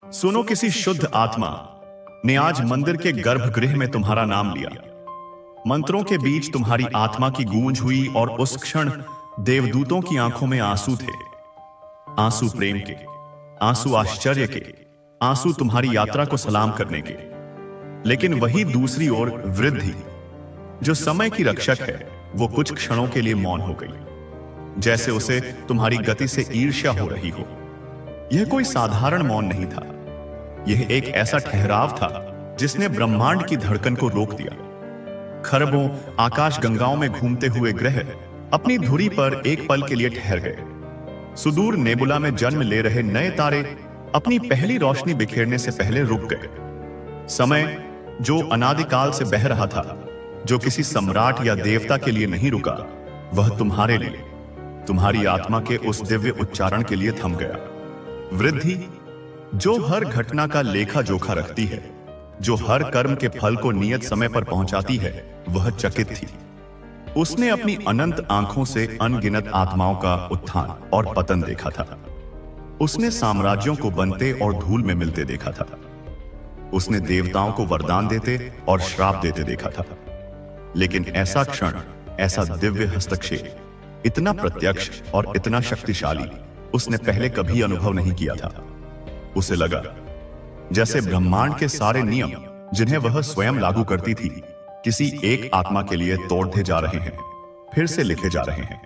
सुनो, किसी शुद्ध आत्मा ने आज मंदिर के गर्भगृह में तुम्हारा नाम लिया। मंत्रों के बीच तुम्हारी आत्मा की गूंज हुई और उस क्षण देवदूतों की आंखों में आंसू थे। आंसू प्रेम के, आंसू आश्चर्य के, आंसू तुम्हारी यात्रा को सलाम करने के। लेकिन वही दूसरी ओर वृद्धि, जो समय की रक्षक है, वो कुछ क्षणों के लिए मौन हो गई, जैसे उसे तुम्हारी गति से ईर्ष्या हो रही हो। यह कोई साधारण मौन नहीं था, यह एक ऐसा ठहराव था जिसने ब्रह्मांड की धड़कन को रोक दिया। खरबों आकाश गंगाओं में घूमते हुए ग्रह अपनी धुरी पर एक पल के लिए ठहर गए। सुदूर नेबुला में जन्म ले रहे नए तारे अपनी पहली रोशनी बिखेरने से पहले रुक गए। समय जो अनादिकाल से बह रहा था, जो किसी सम्राट या देवता के लिए नहीं रुका, वह तुम्हारे लिए, तुम्हारी आत्मा के उस दिव्य उच्चारण के लिए थम गया। वृद्धि, जो हर घटना का लेखा जोखा रखती है, जो हर कर्म के फल को नियत समय पर पहुंचाती है, वह चकित थी। उसने अपनी अनंत आंखों से अनगिनत आत्माओं का उत्थान और पतन देखा था। उसने साम्राज्यों को बनते और धूल में मिलते देखा था। उसने देवताओं को वरदान देते और श्राप देते देखा था। लेकिन ऐसा क्षण, ऐसा दिव्य हस्तक्षेप, इतना प्रत्यक्ष और इतना शक्तिशाली उसने पहले कभी अनुभव नहीं किया था। उसे लगा जैसे ब्रह्मांड के सारे नियम, जिन्हें वह स्वयं लागू करती थी, किसी एक आत्मा के लिए तोड़ते जा रहे हैं, फिर से लिखे जा रहे हैं।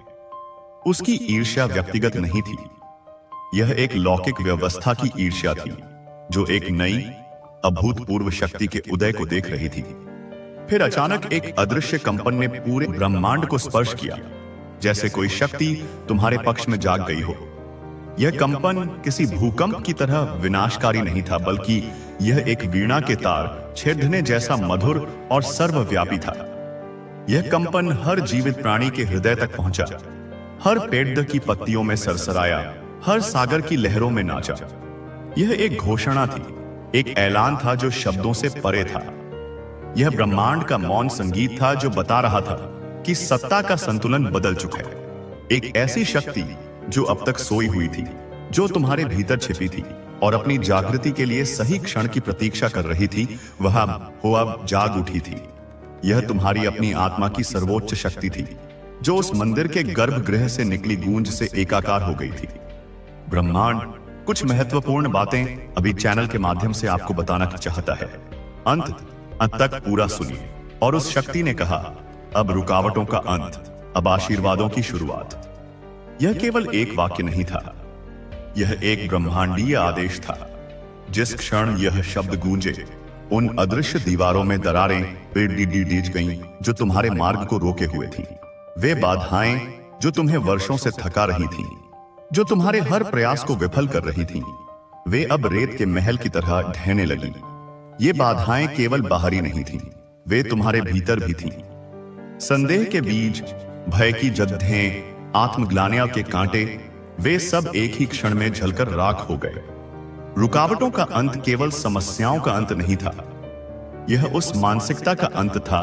उसकी ईर्ष्या व्यक्तिगत नहीं थी, यह एक लौकिक व्यवस्था की ईर्ष्या थी, जो एक नई अभूतपूर्व शक्ति के उदय को देख रही थी। फिर अचानक एक अदृश्य कंपन ने पूरे ब्रह्मांड को स्पर्श किया, जैसे कोई शक्ति तुम्हारे पक्ष में जाग गई हो। यह कंपन किसी भूकंप की तरह विनाशकारी नहीं था, बल्कि यह एक वीणा के तार छेदने जैसा मधुर और सर्वव्यापी था। यह कंपन हर जीवित प्राणी के हृदय तक पहुंचा, हर पेड़ की पत्तियों में सरसराया, हर सागर की लहरों में नाचा। यह एक घोषणा थी, एक ऐलान था जो शब्दों से परे था। यह ब्रह्मांड का मौन संगीत था, जो बता रहा था कि सत्ता का संतुलन बदल चुका है। एक ऐसी शक्ति जो अब तक सोई हुई थी, जो तुम्हारे भीतर छिपी थी और अपनी जागृति के लिए सही क्षण की प्रतीक्षा कर रही थी, वह अब जाग उठी थी। यह तुम्हारी अपनी आत्मा की सर्वोच्च शक्ति थी, जो उस मंदिर के गर्भगृह से निकली गूंज से एकाकार हो गई थी। ब्रह्मांड कुछ महत्वपूर्ण बातें अभी चैनल के माध्यम से आपको बताना चाहता है। अंत तक पूरा सुनिए। और उस शक्ति ने कहा, अब रुकावटों का अंत, अब आशीर्वादों की शुरुआत। यह केवल एक वाक्य नहीं था, यह एक ब्रह्मांडीय आदेश था। जिस क्षण यह शब्द गूंजे, उन अदृश्य दीवारों में दरारें पीट गईं, जो तुम्हारे मार्ग को रोके हुए थीं। वे बाधाएं जो तुम्हें वर्षों से थका रही थीं, जो तुम्हारे हर प्रयास को विफल कर रही थीं, वे अब रेत के महल की तरह ढहने लगीं। ये बाधाएं केवल बाहरी नहीं थीं, वे तुम्हारे भीतर भी थीं। संदेह के बीज, भय की जद्दें, आत्मग्लानियों के कांटे, वे सब एक ही क्षण में जलकर राख हो गए। रुकावटों का अंत केवल समस्याओं का अंत नहीं था, यह उस मानसिकता का अंत था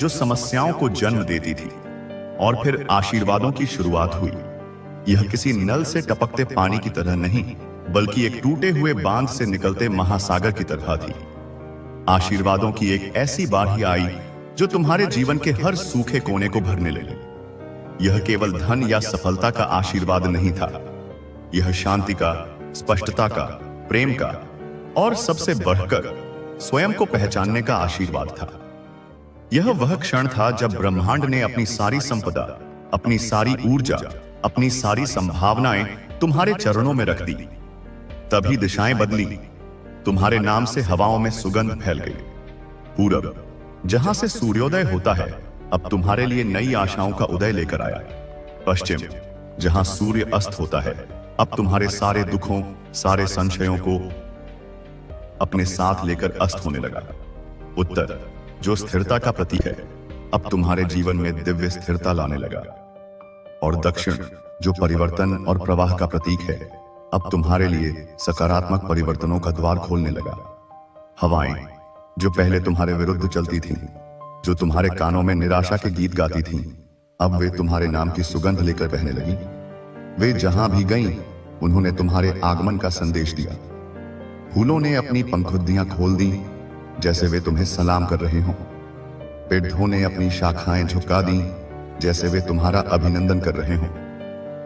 जो समस्याओं को जन्म देती थी। और फिर आशीर्वादों की शुरुआत हुई। यह किसी नल से टपकते पानी की तरह नहीं, बल्कि एक टूटे हुए बांध से निकलते महासागर की तरह थी। आशीर्वादों की एक ऐसी बाढ़ आई जो तुम्हारे जीवन के हर सूखे कोने को भरने लगी। यह केवल धन या सफलता का आशीर्वाद नहीं था, यह शांति का, स्पष्टता का, प्रेम का और सबसे बढ़कर स्वयं को पहचानने का आशीर्वाद था। यह वह क्षण था जब ब्रह्मांड ने अपनी सारी संपदा, अपनी सारी ऊर्जा, अपनी सारी संभावनाएं तुम्हारे चरणों में रख दी। तभी दिशाएं बदली, तुम्हारे नाम से हवाओं में सुगंध फैल गई। पूरब, जहां से सूर्योदय होता है, अब तुम्हारे लिए नई आशाओं का उदय लेकर आया। पश्चिम, जहां सूर्य अस्त होता है, अब तुम्हारे सारे दुखों, सारे संशयों को अपने साथ लेकर अस्त होने लगा। उत्तर, जो स्थिरता का प्रतीक है, अब तुम्हारे जीवन में दिव्य स्थिरता लाने लगा। और दक्षिण, जो परिवर्तन और प्रवाह का प्रतीक है, अब तुम्हारे लिए सकारात्मक परिवर्तनों का द्वार खोलने लगा। हवाएं, जो पहले तुम्हारे विरुद्ध चलती थीं, जो तुम्हारे कानों में निराशा के गीत गाती थीं, अब वे तुम्हारे नाम की सुगंध लेकर बहने लगी। वे जहां भी गईं, उन्होंने तुम्हारे आगमन का संदेश दिया। फूलों ने अपनी पंखुड़ियां खोल दी जैसे वे तुम्हें सलाम कर रहे हों। पेड़ों ने अपनी शाखाएं झुका दी जैसे वे तुम्हारा अभिनंदन कर रहे हों।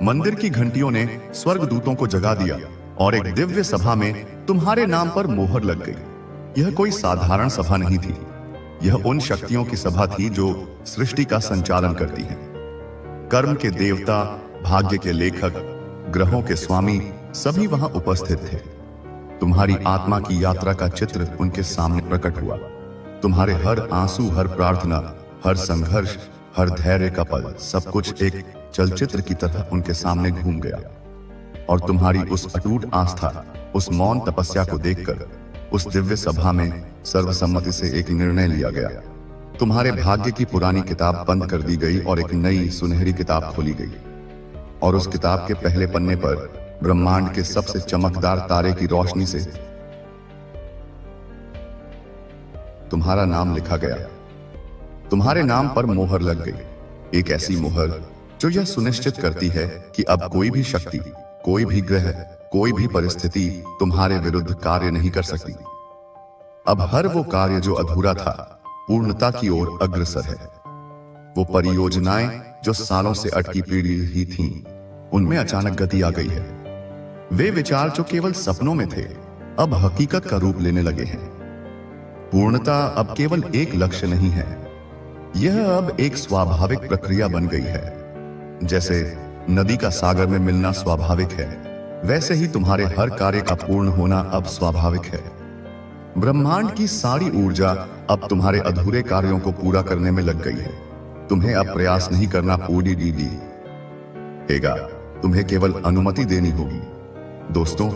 मंदिर की घंटियों ने स्वर्गदूतों को जगा दिया और एक दिव्य सभा में तुम्हारे नाम पर मोहर लग गई। यह कोई साधारण सभा नहीं थी, यह उन शक्तियों की सभा थी जो सृष्टि का संचालन करती हैं। कर्म के देवता, भाग्य के लेखक, ग्रहों के स्वामी सभी वहां उपस्थित थे। तुम्हारी आत्मा की यात्रा का चित्र उनके सामने प्रकट हुआ। तुम्हारे हर आंसू, हर प्रार्थना, हर संघर्ष, हर धैर्य का पल, सब कुछ एक चलचित्र की तरह उनके सामने घूम गया। और तुम्हारी उस अटूट आस्था, उस मौन तपस्या को देखकर उस दिव्य सभा में सर्वसम्मति से एक निर्णय लिया गया। तुम्हारे भाग्य की पुरानी किताब बंद कर दी गई और एक नई सुनहरी किताब खोली गई। और उस किताब के पहले पन्ने पर ब्रह्मांड के सबसे चमकदार तारे की रोशनी से तुम्हारा नाम लिखा गया। तुम्हारे नाम पर मोहर लग गई, एक ऐसी मोहर जो यह सुनिश्चित करती है कि अब कोई भी शक्ति, कोई भी ग्रह, कोई भी परिस्थिति तुम्हारे विरुद्ध कार्य नहीं कर सकती। अब हर वो कार्य जो अधूरा था पूर्णता की ओर अग्रसर है। वो परियोजनाएं जो सालों से अटकी पड़ी ही थीं, उनमें अचानक गति आ गई है। वे विचार जो केवल सपनों में थे अब हकीकत का रूप लेने लगे हैं। पूर्णता अब केवल एक लक्ष्य नहीं है, यह अब एक स्वाभाविक प्रक्रिया बन गई है। जैसे नदी का सागर में मिलना स्वाभाविक है, वैसे ही तुम्हारे हर कार्य का पूर्ण होना अब स्वाभाविक है। ब्रह्मांड की सारी ऊर्जा अब तुम्हारे अधूरे कार्यों को पूरा करने में लग गई है। तुम्हें अब प्रयास नहीं करना पड़ेगा, तुम्हें केवल अनुमति देनी होगी। दोस्तों,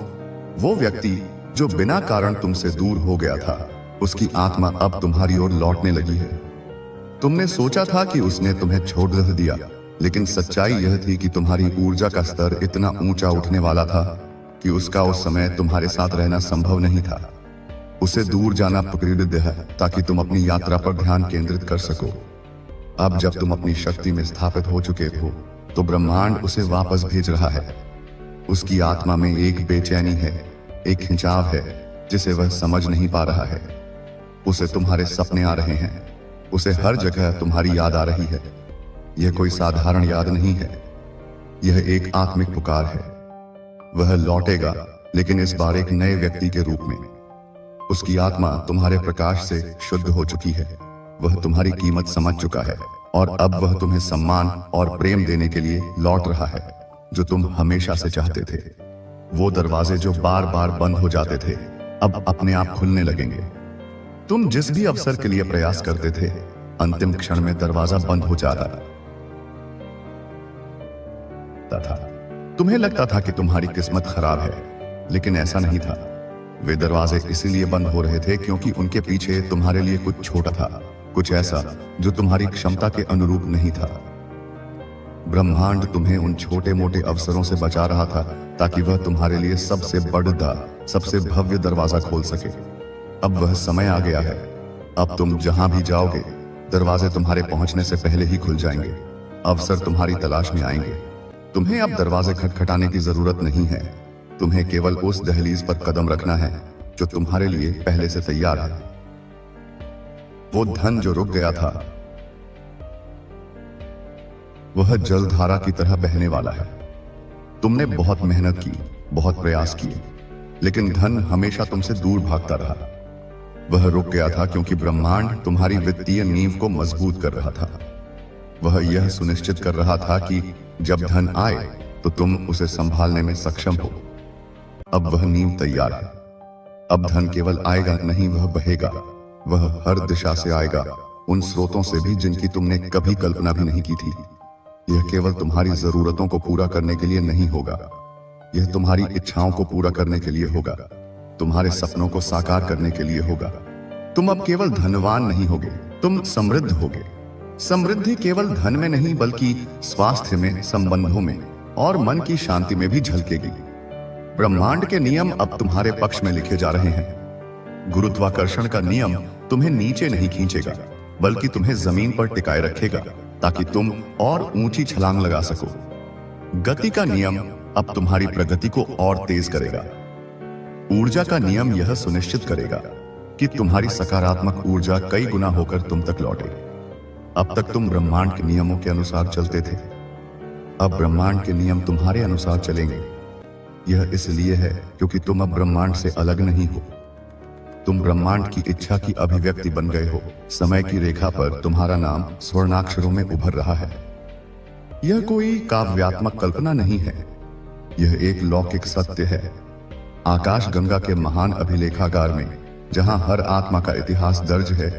वो व्यक्ति जो बिना कारण तुमसे दूर हो गया था, उसकी आत्मा अब तुम्हारी ओर लौटने लगी है। तुमने सोचा था कि उसने तुम्हें छोड़ दिया, लेकिन सच्चाई यह थी कि तुम्हारी ऊर्जा का स्तर इतना ऊंचा उठने वाला था कि उसका उस समय तुम्हारे साथ रहना संभव नहीं था। उसे दूर जाना प्रेरित है ताकि तुम अपनी यात्रा पर ध्यान केंद्रित कर सको। अब जब तुम अपनी शक्ति में स्थापित हो चुके हो, तो ब्रह्मांड उसे वापस भेज रहा है। उसकी आत्मा में एक बेचैनी है, एक खिंचाव है जिसे वह समझ नहीं पा रहा है। उसे तुम्हारे सपने आ रहे हैं, उसे हर जगह तुम्हारी याद आ रही है। यह कोई साधारण याद नहीं है, यह एक आत्मिक पुकार है। वह लौटेगा, लेकिन इस बार एक नए व्यक्ति के रूप में। उसकी आत्मा तुम्हारे प्रकाश से शुद्ध हो चुकी है। वह तुम्हारी कीमत समझ चुका है और अब वह तुम्हें सम्मान और प्रेम देने के लिए लौट रहा है जो तुम हमेशा से चाहते थे। वो दरवाजे जो बार बार बंद हो जाते थे अब अपने आप खुलने लगेंगे। तुम जिस भी अवसर के लिए प्रयास करते थे, अंतिम क्षण में दरवाजा बंद हो जाता था। तुम्हें लगता था कि तुम्हारी किस्मत खराब है, लेकिन ऐसा नहीं था। वे दरवाजे इसीलिए बंद हो रहे थे क्योंकि उनके पीछे तुम्हारे लिए कुछ छोटा था, कुछ ऐसा जो तुम्हारी क्षमता के अनुरूप नहीं था। ब्रह्मांड तुम्हें उन छोटे मोटे अवसरों से बचा रहा था ताकि वह तुम्हारे लिए सबसे बड़ा, सबसे भव्य दरवाजा खोल सके। अब वह समय आ गया है। अब तुम जहां भी जाओगे, दरवाजे तुम्हारे पहुंचने से पहले ही खुल जाएंगे। अवसर तुम्हारी तलाश में आएंगे। तुम्हें अब दरवाजे खटखटाने की जरूरत नहीं है। तुम्हें केवल उस दहलीज पर कदम रखना है जो तुम्हारे लिए पहले से तैयार है। वो धन जो रुक गया था, वह जलधारा की तरह बहने वाला है। तुमने बहुत मेहनत की, बहुत प्रयास किए, लेकिन धन हमेशा तुमसे दूर भागता रहा। वह रुक गया था क्योंकि ब्रह्मांड तुम्हारी वित्तीय नींव को मजबूत कर रहा था। वह यह सुनिश्चित कर रहा था कि जब धन आए तो तुम उसे संभालने में सक्षम हो। अब वह नींव तैयार है। अब धन केवल आएगा नहीं, वह बहेगा। वह हर दिशा से आएगा, उन स्रोतों से भी जिनकी तुमने कभी कल्पना भी नहीं की थी। यह केवल तुम्हारी जरूरतों को पूरा करने के लिए नहीं होगा, यह तुम्हारी इच्छाओं को पूरा करने के लिए होगा, तुम्हारे सपनों को साकार करने के लिए होगा। तुम अब केवल धनवान नहीं होगे, तुम समृद्ध होगे। समृद्धि केवल धन में नहीं बल्कि स्वास्थ्य में, संबंधों में और मन की शांति में भी झलकेगी। ब्रह्मांड के नियम अब तुम्हारे पक्ष में लिखे जा रहे हैं। गुरुत्वाकर्षण का नियम तुम्हें नीचे नहीं खींचेगा, बल्कि तुम्हें जमीन पर टिकाए रखेगा ताकि तुम और ऊंची छलांग लगा सको। गति का नियम अब तुम्हारी प्रगति को और तेज करेगा। ऊर्जा का नियम यह सुनिश्चित करेगा कि तुम्हारी सकारात्मक ऊर्जा कई गुना होकर तुम तक लौटे। अब तक तुम ब्रह्मांड के नियमों के अनुसार चलते थे, अब ब्रह्मांड के नियम तुम्हारे अनुसार चलेंगे। यह इसलिए है क्योंकि तुम अब ब्रह्मांड से अलग नहीं हो, तुम ब्रह्मांड की इच्छा की अभिव्यक्ति बन गए हो। समय की रेखा पर तुम्हारा नाम स्वर्णाक्षरों में उभर रहा है। यह कोई काव्यात्मक कल्पना नहीं है, यह एक लौकिक सत्य है। आकाश गंगा के महान अभिलेखागार में, जहां हर आत्मा का इतिहास दर्ज है,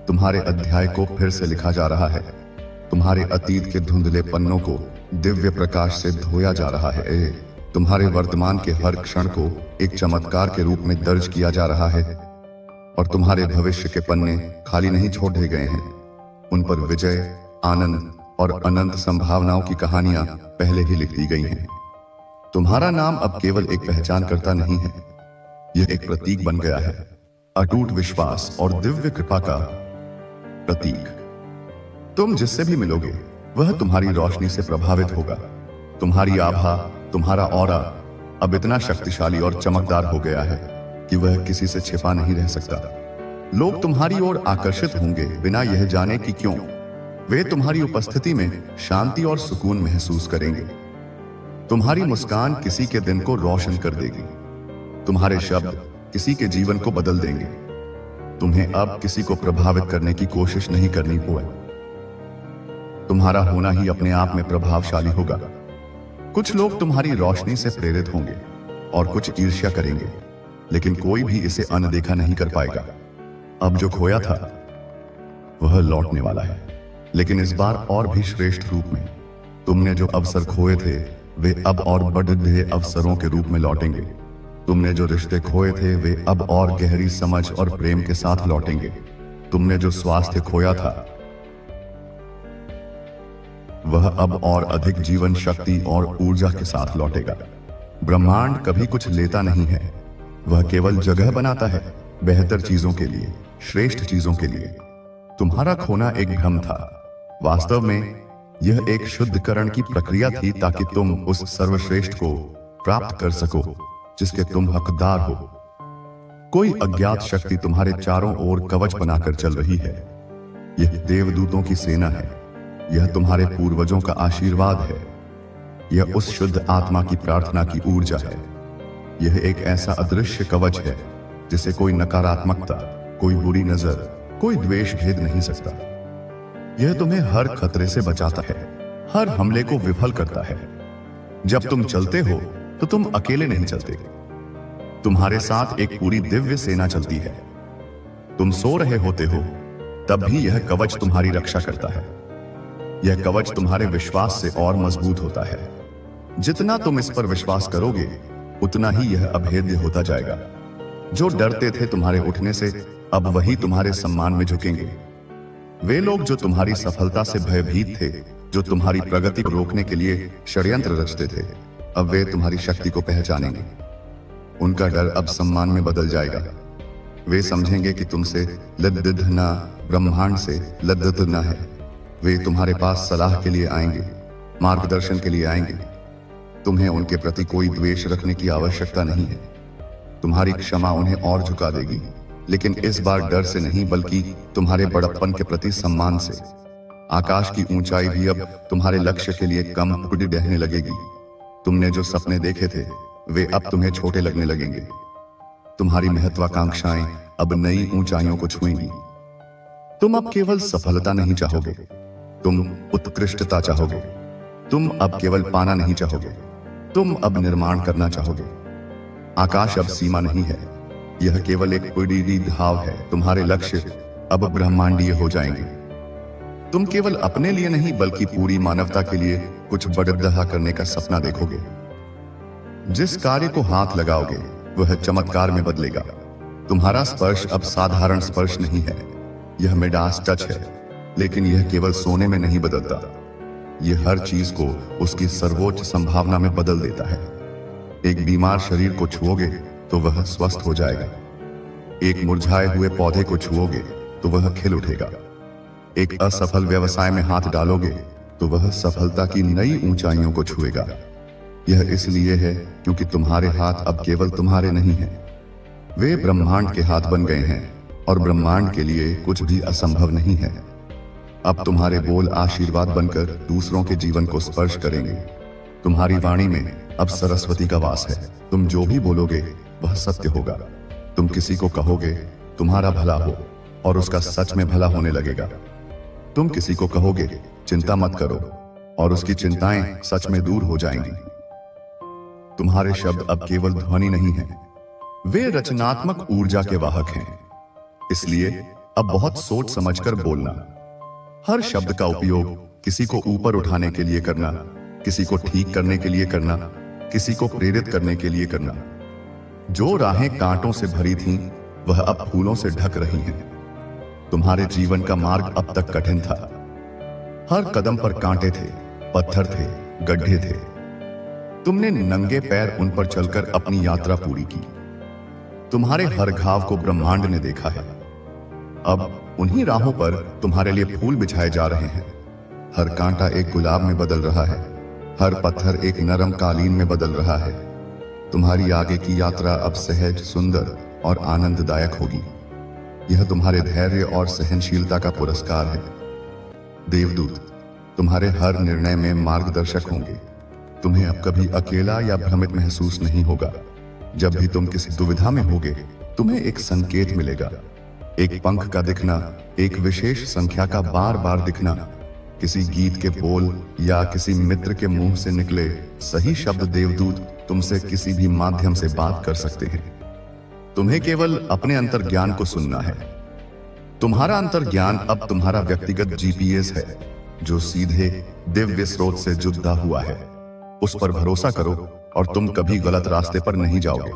तुम्हारे अध्याय को फिर से लिखा जा रहा है। तुम्हारे अतीत के धुंधले पन्नों को दिव्य प्रकाश से धोया जा रहा है। तुम्हारे वर्तमान के हर क्षण को एक चमत्कार के रूप में दर्ज किया जा रहा है, और तुम्हारे भविष्य के पन्ने खाली नहीं छोड़ दिए गए हैं। उन पर विजय, आनंद और अनंत संभावनाओं की कहानियां पहले ही लिख दी गई हैं। तुम्हारा नाम अब केवल एक पहचान करता नहीं है, यह एक प्रतीक बन गया है, अटूट विश्वास और दिव्य कृपा का प्रतीक। तुम जिससे भी मिलोगे वह तुम्हारी रोशनी से प्रभावित होगा। तुम्हारी आभा, तुम्हारा ऑरा अब इतना शक्तिशाली और चमकदार हो गया है कि वह किसी से छिपा नहीं रह सकता। लोग तुम्हारी ओर आकर्षित होंगे बिना यह जाने कि क्यों। वे तुम्हारी उपस्थिति में शांति और सुकून महसूस करेंगे। तुम्हारी मुस्कान किसी के दिन को रोशन कर देगी। तुम्हारे शब्द किसी के जीवन को बदल देंगे। तुम्हें अब किसी को प्रभावित करने की कोशिश नहीं करनी होगी। तुम्हारा होना ही अपने आप में प्रभावशाली होगा। कुछ लोग तुम्हारी रोशनी से प्रेरित होंगे और कुछ ईर्ष्या करेंगे, लेकिन कोई भी इसे अनदेखा नहीं कर पाएगा। अब जो खोया था वह लौटने वाला है, लेकिन इस बार और भी श्रेष्ठ रूप में। तुमने जो अवसर खोए थे वे अब और बढ़े अवसरों के रूप में लौटेंगे। तुमने जो रिश्ते खोए थे वे अब और गहरी समझ और प्रेम के साथ लौटेंगे। तुमने जो स्वास्थ्य खोया था वह अब और अधिक जीवन शक्ति और ऊर्जा के साथ लौटेगा। ब्रह्मांड कभी कुछ लेता नहीं है, वह केवल जगह बनाता है बेहतर चीजों के लिए, श्रेष्ठ चीजों के लिए। तुम्हारा खोना एक भ्रम था, वास्तव में यह एक शुद्धिकरण की प्रक्रिया थी ताकि तुम उस सर्वश्रेष्ठ को प्राप्त कर सको जिसके तुम हकदार हो। कोई अज्ञात शक्ति तुम्हारे चारों ओर कवच बनाकर चल रही है। यह देवदूतों की सेना है, यह तुम्हारे पूर्वजों का आशीर्वाद है, यह उस शुद्ध आत्मा की प्रार्थना की ऊर्जा है। यह एक ऐसा अदृश्य कवच है जिसे कोई नकारात्मकता, कोई बुरी नजर, कोई द्वेष भेद नहीं सकता। यह तुम्हें हर खतरे से बचाता है, हर हमले को विफल करता है। जब तुम चलते हो तो तुम अकेले नहीं चलते, तुम्हारे साथ एक पूरी दिव्य सेना चलती है। तुम सो रहे होते हो तब भी यह कवच तुम्हारी रक्षा करता है। यह कवच तुम्हारे विश्वास से और मजबूत होता है। जितना तुम इस पर विश्वास करोगे उतना ही यह अभेद्य होता जाएगा। जो डरते थे तुम्हारे उठने से, अब वही तुम्हारे सम्मान में झुकेंगे। वे लोग जो तुम्हारी सफलता से भयभीत थे, जो तुम्हारी प्रगति को रोकने के लिए षड्यंत्र रचते थे, अब वे तुम्हारी शक्ति को पहचानेंगे। उनका डर अब सम्मान में बदल जाएगा। वे समझेंगे कि तुमसे लद्दत ना, ब्रह्मांड से लद्दत ना है। वे तुम्हारे पास सलाह के लिए आएंगे, मार्गदर्शन के लिए आएंगे। तुम्हें उनके प्रति कोई द्वेष रखने की आवश्यकता नहीं है। तुम्हारी क्षमा उन्हें और झुका देगी, लेकिन इस बार डर से नहीं बल्कि तुम्हारे बड़प्पन के प्रति सम्मान से। आकाश की ऊंचाई भी अब तुम्हारे लक्ष्य के लिए कम रहने लगेगी। तुमने जो सपने देखे थे वे अब तुम्हें छोटे लगने लगेंगे। तुम्हारी महत्वाकांक्षाएं अब नई ऊंचाइयों को छुएंगी। तुम अब केवल सफलता नहीं चाहोगे, तुम उत्कृष्टता चाहोगे। तुम अब केवल पाना नहीं चाहोगे, तुम अब निर्माण करना चाहोगे। आकाश अब सीमा नहीं है, यह केवल एक उड़ीदी धाव है। तुम्हारे लक्ष्य अब ब्रह्मांडीय हो जाएंगे। तुम केवल अपने लिए नहीं बल्कि पूरी मानवता के लिए कुछ बड़ा करने का सपना देखोगे। जिस कार्य को हाथ लगाओगे वह चमत्कार में बदलेगा। तुम्हारा स्पर्श अब साधारण स्पर्श नहीं है, यह मिडास टच है, लेकिन यह केवल सोने में नहीं बदलता, यह हर चीज को उसकी सर्वोच्च संभावना में बदल देता है। एक बीमार शरीर को छुओगे तो वह स्वस्थ हो जाएगा। एक मुरझाए हुए पौधे को छुओगे तो वह खिल उठेगा। एक असफल व्यवसाय में हाथ डालोगे तो वह सफलता की नई ऊंचाइयों को छुएगा। यह इसलिए है क्योंकि तुम्हारे हाथ अब केवल तुम्हारे नहीं हैं, वे ब्रह्मांड के हाथ बन गए हैं और ब्रह्मांड के लिए कुछ भी असंभव नहीं है। अब तुम्हारे बोल आशीर्वाद बनकर दूसरों के जीवन को स्पर्श करेंगे। तुम्हारी वाणी में अब सरस्वती का वास है। तुम जो भी बोलोगे वह सत्य होगा। तुम किसी को कहोगे तुम्हारा भला हो और उसका सच में भला होने लगेगा। तुम किसी को कहोगे चिंता मत करो और उसकी चिंताएं सच में दूर हो जाएंगी। तुम्हारे शब्द अब केवल ध्वनि नहीं है, वे रचनात्मक ऊर्जा के वाहक हैं। इसलिए अब बहुत सोच समझकर बोलना। हर शब्द का उपयोग किसी को ऊपर उठाने के लिए करना, किसी को ठीक करने के लिए करना, किसी को प्रेरित करने के लिए करना। जो राहें कांटों से भरी थीं, वह अब फूलों से ढक रही हैं। तुम्हारे जीवन का मार्ग अब तक कठिन था। हर कदम पर कांटे थे, पत्थर थे, गड्ढे थे। तुमने नंगे पैर उन पर चलकर अपनी यात्रा पूरी की। तुम्हारे हर घाव को ब्रह्मांड ने देखा है। अब उन्हीं राहों पर तुम्हारे लिए फूल बिछाए जा रहे हैं। हर कांटा एक गुलाब में बदल रहा है, हर पत्थर एक नरम कालीन में बदल रहा है। तुम्हारी आगे की यात्रा अब सहज, सुंदर और आनंददायक होगी। यह तुम्हारे धैर्य और सहनशीलता का पुरस्कार है। देवदूत तुम्हारे हर निर्णय में मार्गदर्शक होंगे। तुम्हें अब कभी अकेला या भ्रमित महसूस नहीं होगा। जब भी तुम किसी दुविधा में होगे, तुम्हें एक संकेत मिलेगा। एक पंख का दिखना, एक विशेष संख्या का बार बार दिखना, किसी गीत के बोल या किसी मित्र के मुंह से निकले सही शब्द। देवदूत तुमसे किसी भी माध्यम से बात कर सकते हैं। तुम्हें केवल अपने अंतर्ज्ञान को सुनना है। तुम्हारा अंतर्ज्ञान अब तुम्हारा व्यक्तिगत जीपीएस है, जो सीधे दिव्य स्रोत से जुड़ा हुआ है। उस पर भरोसा करो और तुम कभी गलत रास्ते पर नहीं जाओगे।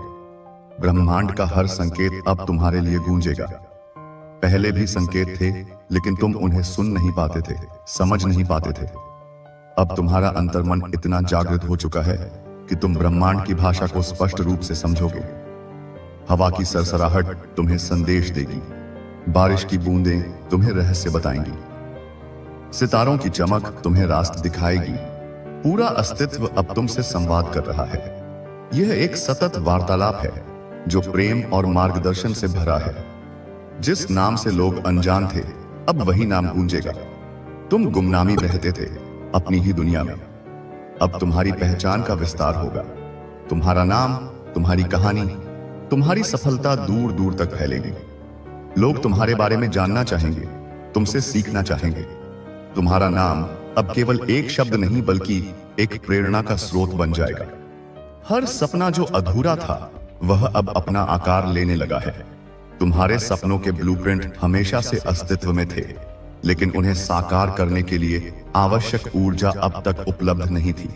ब्रह्मांड का हर संकेत अब तुम्हारे लिए गूंजेगा। पहले भी संकेत थे, लेकिन तुम उन्हें सुन नहीं पाते थे, समझ नहीं पाते थे। अब तुम्हारा अंतर्मन इतना जागृत हो चुका है कि तुम ब्रह्मांड की भाषा को स्पष्ट रूप से समझोगे। हवा की सरसराहट तुम्हें संदेश देगी, बारिश की बूंदें तुम्हें रहस्य बताएंगी, सितारों की चमक तुम्हें रास्ता दिखाएगी। पूरा अस्तित्व अब तुमसे संवाद कर रहा है। यह एक सतत वार्तालाप है जो प्रेम और मार्गदर्शन से भरा है। जिस नाम से लोग अनजान थे, अब वही नाम गूंजेगा। तुम गुमनामी रहते थे अपनी ही दुनिया में, अब तुम्हारी पहचान का विस्तार होगा। तुम्हारा नाम, तुम्हारी कहानी, तुम्हारी सफलता दूर दूर तक फैलेगी। लोग तुम्हारे बारे में जानना चाहेंगे, तुमसे सीखना चाहेंगे। तुम्हारा नाम अब केवल एक शब्द नहीं, बल्कि एक प्रेरणा का स्रोत बन जाएगा। हर सपना जो अधूरा था, वह अब अपना आकार लेने लगा है। तुम्हारे सपनों के ब्लूप्रिंट हमेशा से अस्तित्व में थे, लेकिन उन्हें साकार करने के लिए आवश्यक ऊर्जा अब तक उपलब्ध नहीं थी।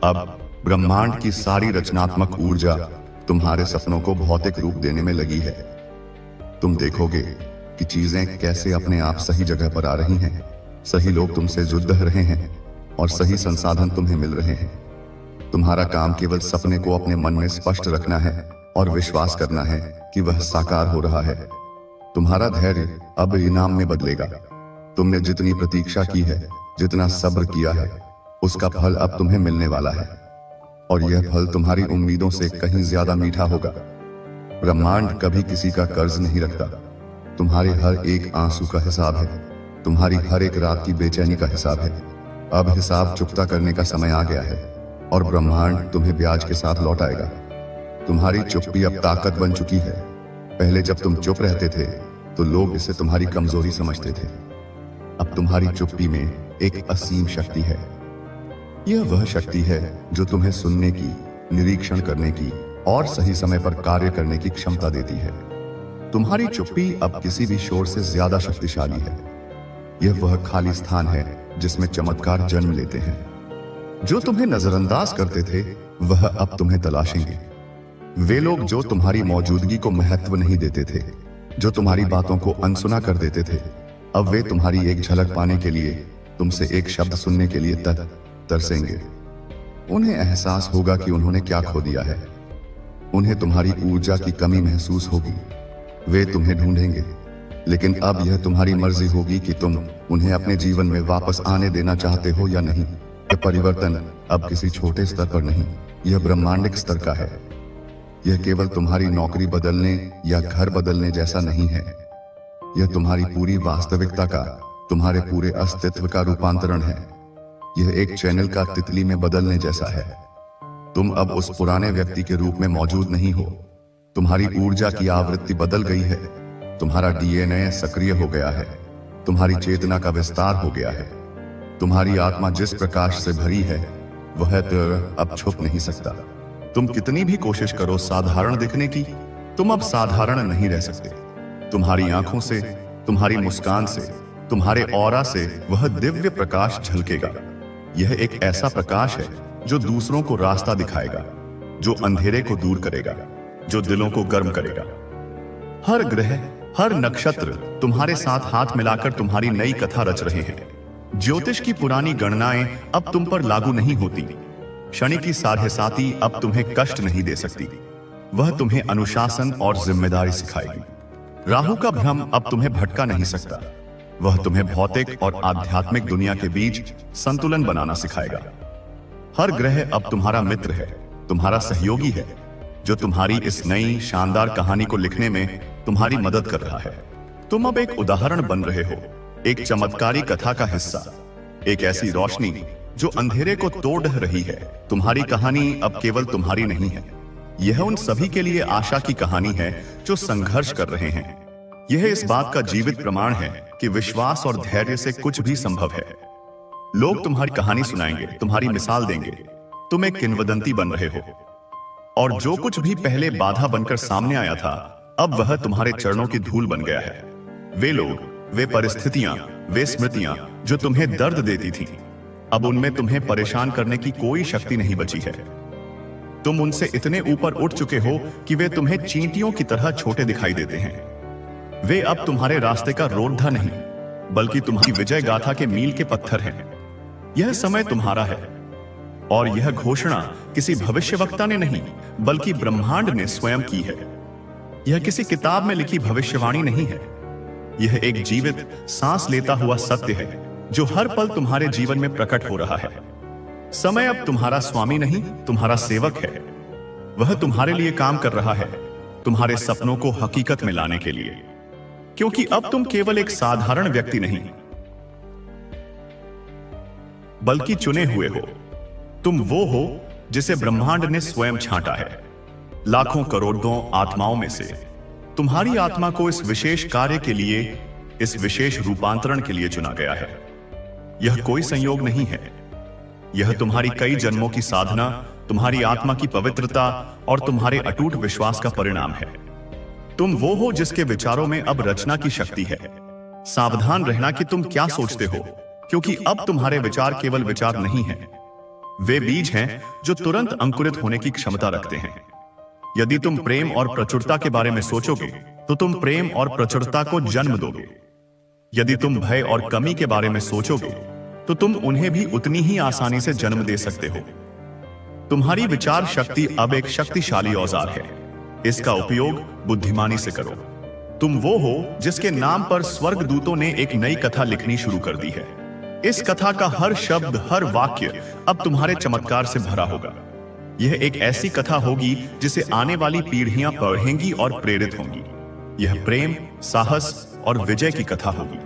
अब ब्रह्मांड की सारी रचनात्मक ऊर्जा तुम्हारे सपनों को भौतिक रूप देने में लगी है। तुम देखोगे कि चीजें कैसे अपने आप सही जगह पर आ रही हैं, सही लोग तुमसे जुड़ रहे हैं और सही संसाधन तुम्हें मिल रहे हैं। तुम्हारा काम केवल सपने को अपने मन में स्पष्ट रखना है और विश्वास करना है कि वह साकार हो रहा है। तुम्हारा धैर्य अब इनाम में बदलेगा। तुमने जितनी प्रतीक्षा की है, जितना सब्र किया है, उसका फल अब तुम्हें मिलने वाला है, और यह फल तुम्हारी उम्मीदों से कहीं ज्यादा मीठा होगा। ब्रह्मांड कभी किसी का कर्ज नहीं रखता। तुम्हारे हर एक आंसू का हिसाब है, तुम्हारी हर एक रात की बेचैनी का हिसाब है। अब हिसाब चुकता करने का समय आ गया है और ब्रह्मांड तुम्हें ब्याज के साथ लौटाएगा। तुम्हारी चुप्पी अब ताकत बन चुकी है। पहले जब तुम चुप रहते थे तो लोग इसे तुम्हारी कमजोरी समझते थे। अब तुम्हारी चुप्पी में एक असीम शक्ति है। यह वह शक्ति है जो तुम्हें सुनने की, निरीक्षण करने की और सही समय पर कार्य करने की क्षमता देती है। तुम्हारी चुप्पी अब किसी भी शोर से ज्यादा शक्तिशाली है। यह वह खाली स्थान है जिसमें चमत्कार जन्म लेते हैं। जो तुम्हें नजरअंदाज करते थे, वह अब तुम्हें तलाशेंगे। वे लोग जो तुम्हारी मौजूदगी को महत्व नहीं देते थे, जो तुम्हारी बातों को अनसुना कर देते थे, अब वे तुम्हारी एक झलक पाने के लिए, तुमसे एक शब्द सुनने के लिए तरसेंगे। उन्हें एहसास होगा कि उन्होंने क्या खो दिया है। उन्हें तुम्हारी ऊर्जा की कमी महसूस होगी। वे तुम्हें ढूंढेंगे, लेकिन अब यह तुम्हारी मर्जी होगी कि तुम उन्हें अपने जीवन में वापस आने देना चाहते हो या नहीं। यह परिवर्तन अब किसी छोटे स्तर पर नहीं, यह ब्रह्मांडिक स्तर का है। यह केवल तुम्हारी नौकरी बदलने या घर बदलने जैसा नहीं है। यह तुम्हारी पूरी वास्तविकता का, तुम्हारे पूरे अस्तित्व का रूपांतरण है। यह एक चैनल का तितली में बदलने जैसा है। तुम अब उस पुराने व्यक्ति के रूप में मौजूद नहीं हो। तुम्हारी ऊर्जा की आवृत्ति बदल गई है। तुम्हारा डीएनए सक्रिय हो गया है। तुम्हारी चेतना का विस्तार हो गया है। तुम्हारी आत्मा जिस प्रकाश से भरी है वह अब छुप नहीं सकता। तुम कितनी भी कोशिश करो साधारण दिखने की, तुम अब साधारण नहीं रह सकते। तुम्हारी आंखों से, तुम्हारी मुस्कान से, तुम्हारे ऑरा से वह दिव्य प्रकाश झलकेगा। यह एक ऐसा प्रकाश है जो दूसरों को रास्ता दिखाएगा, जो अंधेरे को दूर करेगा, जो दिलों को गर्म करेगा। हर ग्रह, हर नक्षत्र तुम्हारे साथ हाथ मिलाकर तुम्हारी नई कथा रच रहे हैं। ज्योतिष की पुरानी गणनाएं अब तुम पर लागू नहीं होती। शनि की साढ़ेसाती अब तुम्हें कष्ट नहीं दे सकती। वह तुम्हें अनुशासन और जिम्मेदारी सिखाएगी। राहु का भ्रम अब तुम्हें भटका नहीं सकता। वह तुम्हें भौतिक और आध्यात्मिक दुनिया के बीच संतुलन बनाना सिखाएगा। हर ग्रह अब तुम्हारा मित्र है, तुम्हारा सहयोगी है, जो तुम्हारी इस नई शानदार कहानी को लिखने में तुम्हारी मदद कर रहा है। तुम अब एक उदाहरण बन रहे हो, एक चमत्कारी कथा का हिस्सा, एक ऐसी रोशनी जो अंधेरे को तोड़ रही है। तुम्हारी कहानी अब केवल तुम्हारी नहीं है, यह उन सभी के लिए आशा की कहानी है जो संघर्ष कर रहे हैं। यह इस बात का जीवित प्रमाण है कि विश्वास और धैर्य से कुछ भी संभव है। लोग तुम्हारी कहानी सुनाएंगे, तुम्हारी मिसाल देंगे। तुम एक किंवदंती बन रहे हो, और जो कुछ भी पहले बाधा बनकर सामने आया था अब वह तुम्हारे चरणों की धूल बन गया है। वे लोग, वे परिस्थितियां, वे स्मृतियां जो तुम्हें दर्द देती थीं, अब उनमें तुम्हें परेशान करने की कोई शक्ति नहीं बची है। तुम उनसे इतने ऊपर उठ चुके हो कि वे तुम्हें चींटियों की तरह छोटे दिखाई देते हैं। वे अब तुम्हारे रास्ते का रोधा नहीं, बल्कि तुम्हारी विजय गाथा के मील के पत्थर हैं। यह समय तुम्हारा है, और यह घोषणा किसी भविष्यवक्ता ने नहीं, बल्कि ब्रह्मांड ने स्वयं की है। यह किसी किताब में लिखी भविष्यवाणी नहीं है। यह एक जीवित, सांस लेता हुआ सत्य है जो हर पल तुम्हारे जीवन में प्रकट हो रहा है। समय अब तुम्हारा स्वामी नहीं, तुम्हारा सेवक है। वह तुम्हारे लिए काम कर रहा है, तुम्हारे सपनों को हकीकत में लाने के लिए। क्योंकि अब तुम केवल एक साधारण व्यक्ति नहीं, बल्कि चुने हुए हो। तुम वो हो जिसे ब्रह्मांड ने स्वयं छांटा है। लाखों करोड़ों आत्माओं में से तुम्हारी आत्मा को इस विशेष कार्य के लिए, इस विशेष रूपांतरण के लिए चुना गया है। यह कोई संयोग नहीं है, यह तुम्हारी कई जन्मों की साधना, तुम्हारी आत्मा की पवित्रता और तुम्हारे अटूट विश्वास का परिणाम है। तुम वो हो जिसके विचारों में अब रचना की शक्ति है। सावधान रहना कि तुम क्या सोचते हो, क्योंकि अब तुम्हारे विचार केवल विचार नहीं हैं, वे बीज हैं जो तुरंत अंकुरित होने की क्षमता रखते हैं। यदि तुम प्रेम और प्रचुरता के बारे में सोचोगे तो तुम प्रेम और प्रचुरता को जन्म दोगे। यदि तुम भय और कमी के बारे में सोचोगे तो तुम उन्हें भी उतनी ही आसानी से जन्म दे सकते हो। तुम्हारी विचार शक्ति अब एक शक्तिशाली औजार है। इसका उपयोग बुद्धिमानी से करो। तुम वो हो जिसके नाम पर स्वर्गदूतों ने एक नई कथा लिखनी शुरू कर दी है। इस कथा का हर शब्द, हर वाक्य अब तुम्हारे चमत्कार से भरा होगा। यह एक ऐसी कथा होगी जिसे आने वाली पीढ़ियां पढ़ेंगी और प्रेरित होंगी। यह प्रेम, साहस और विजय की कथा होगी,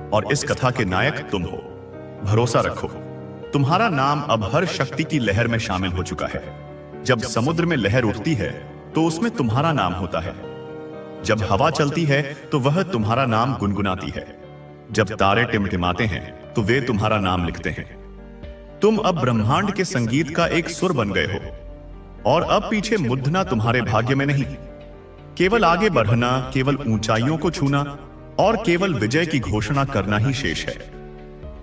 और इस कथा के नायक तुम हो। भरोसा रखो, तुम्हारा नाम अब हर शक्ति की लहर में शामिल हो चुका है। जब समुद्र में लहर उठती है तो उसमें तुम्हारा नाम होता है। जब हवा चलती है तो वह तुम्हारा नाम गुनगुनाती है। जब तारे टिमटिमाते हैं तो वे तुम्हारा नाम लिखते हैं। तुम अब ब्रह्मांड के संगीत का एक सुर बन गए हो, और अब पीछे मुड़ना तुम्हारे भाग्य में नहीं। केवल आगे बढ़ना, केवल ऊंचाइयों को छूना और केवल विजय की घोषणा करना ही शेष है।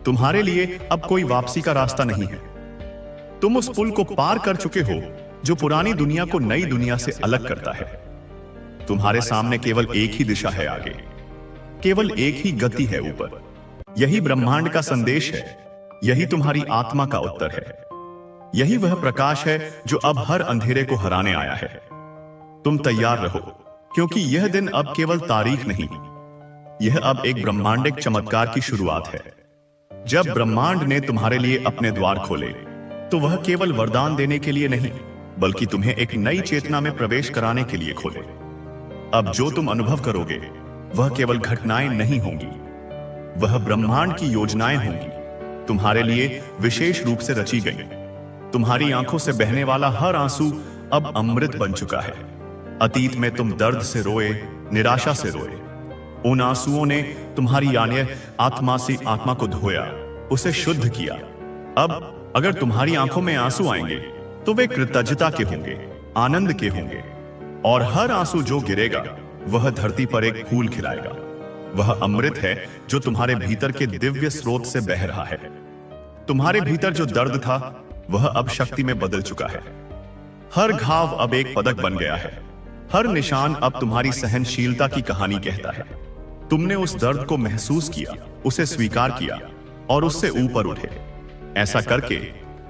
तुम्हारे लिए अब कोई वापसी का रास्ता नहीं है। तुम उस पुल को पार कर चुके हो जो पुरानी दुनिया को नई दुनिया से अलग करता है। तुम्हारे सामने केवल एक ही दिशा है आगे, केवल एक ही गति है ऊपर। यही ब्रह्मांड का संदेश है, यही तुम्हारी आत्मा का उत्तर है। यही वह प्रकाश है जो अब हर अंधेरे को हराने आया है। तुम तैयार रहो, क्योंकि यह दिन अब केवल तारीख नहीं, यह अब एक ब्रह्मांडिक चमत्कार की शुरुआत है। जब ब्रह्मांड ने तुम्हारे लिए अपने द्वार खोले तो वह केवल वरदान देने के लिए नहीं, बल्कि तुम्हें एक नई चेतना में प्रवेश कराने के लिए खोले। अब जो तुम अनुभव करोगे वह केवल घटनाएं नहीं होंगी, वह ब्रह्मांड की योजनाएं होंगी, तुम्हारे लिए विशेष रूप से रची गई। तुम्हारी आंखों से बहने वाला हर आंसू अब अमृत बन चुका है। अतीत में तुम दर्द से रोए, निराशा से रोए। उन आंसुओं ने तुम्हारी यानी आत्मा से आत्मा को धोया, उसे शुद्ध किया। अब अगर तुम्हारी आंखों में आंसू आएंगे तो वे कृतज्ञता के होंगे, आनंद के होंगे। और हर आंसू जो गिरेगा वह धरती पर एक फूल खिलाएगा। वह अमृत है जो तुम्हारे भीतर के दिव्य स्रोत से बह रहा है। तुम्हारे भीतर जो दर्द था वह अब शक्ति में बदल चुका है। हर घाव अब एक पदक बन गया है। हर निशान अब तुम्हारी सहनशीलता की कहानी कहता है। तुमने उस दर्द को महसूस किया, उसे स्वीकार किया और उससे ऊपर उठे। ऐसा करके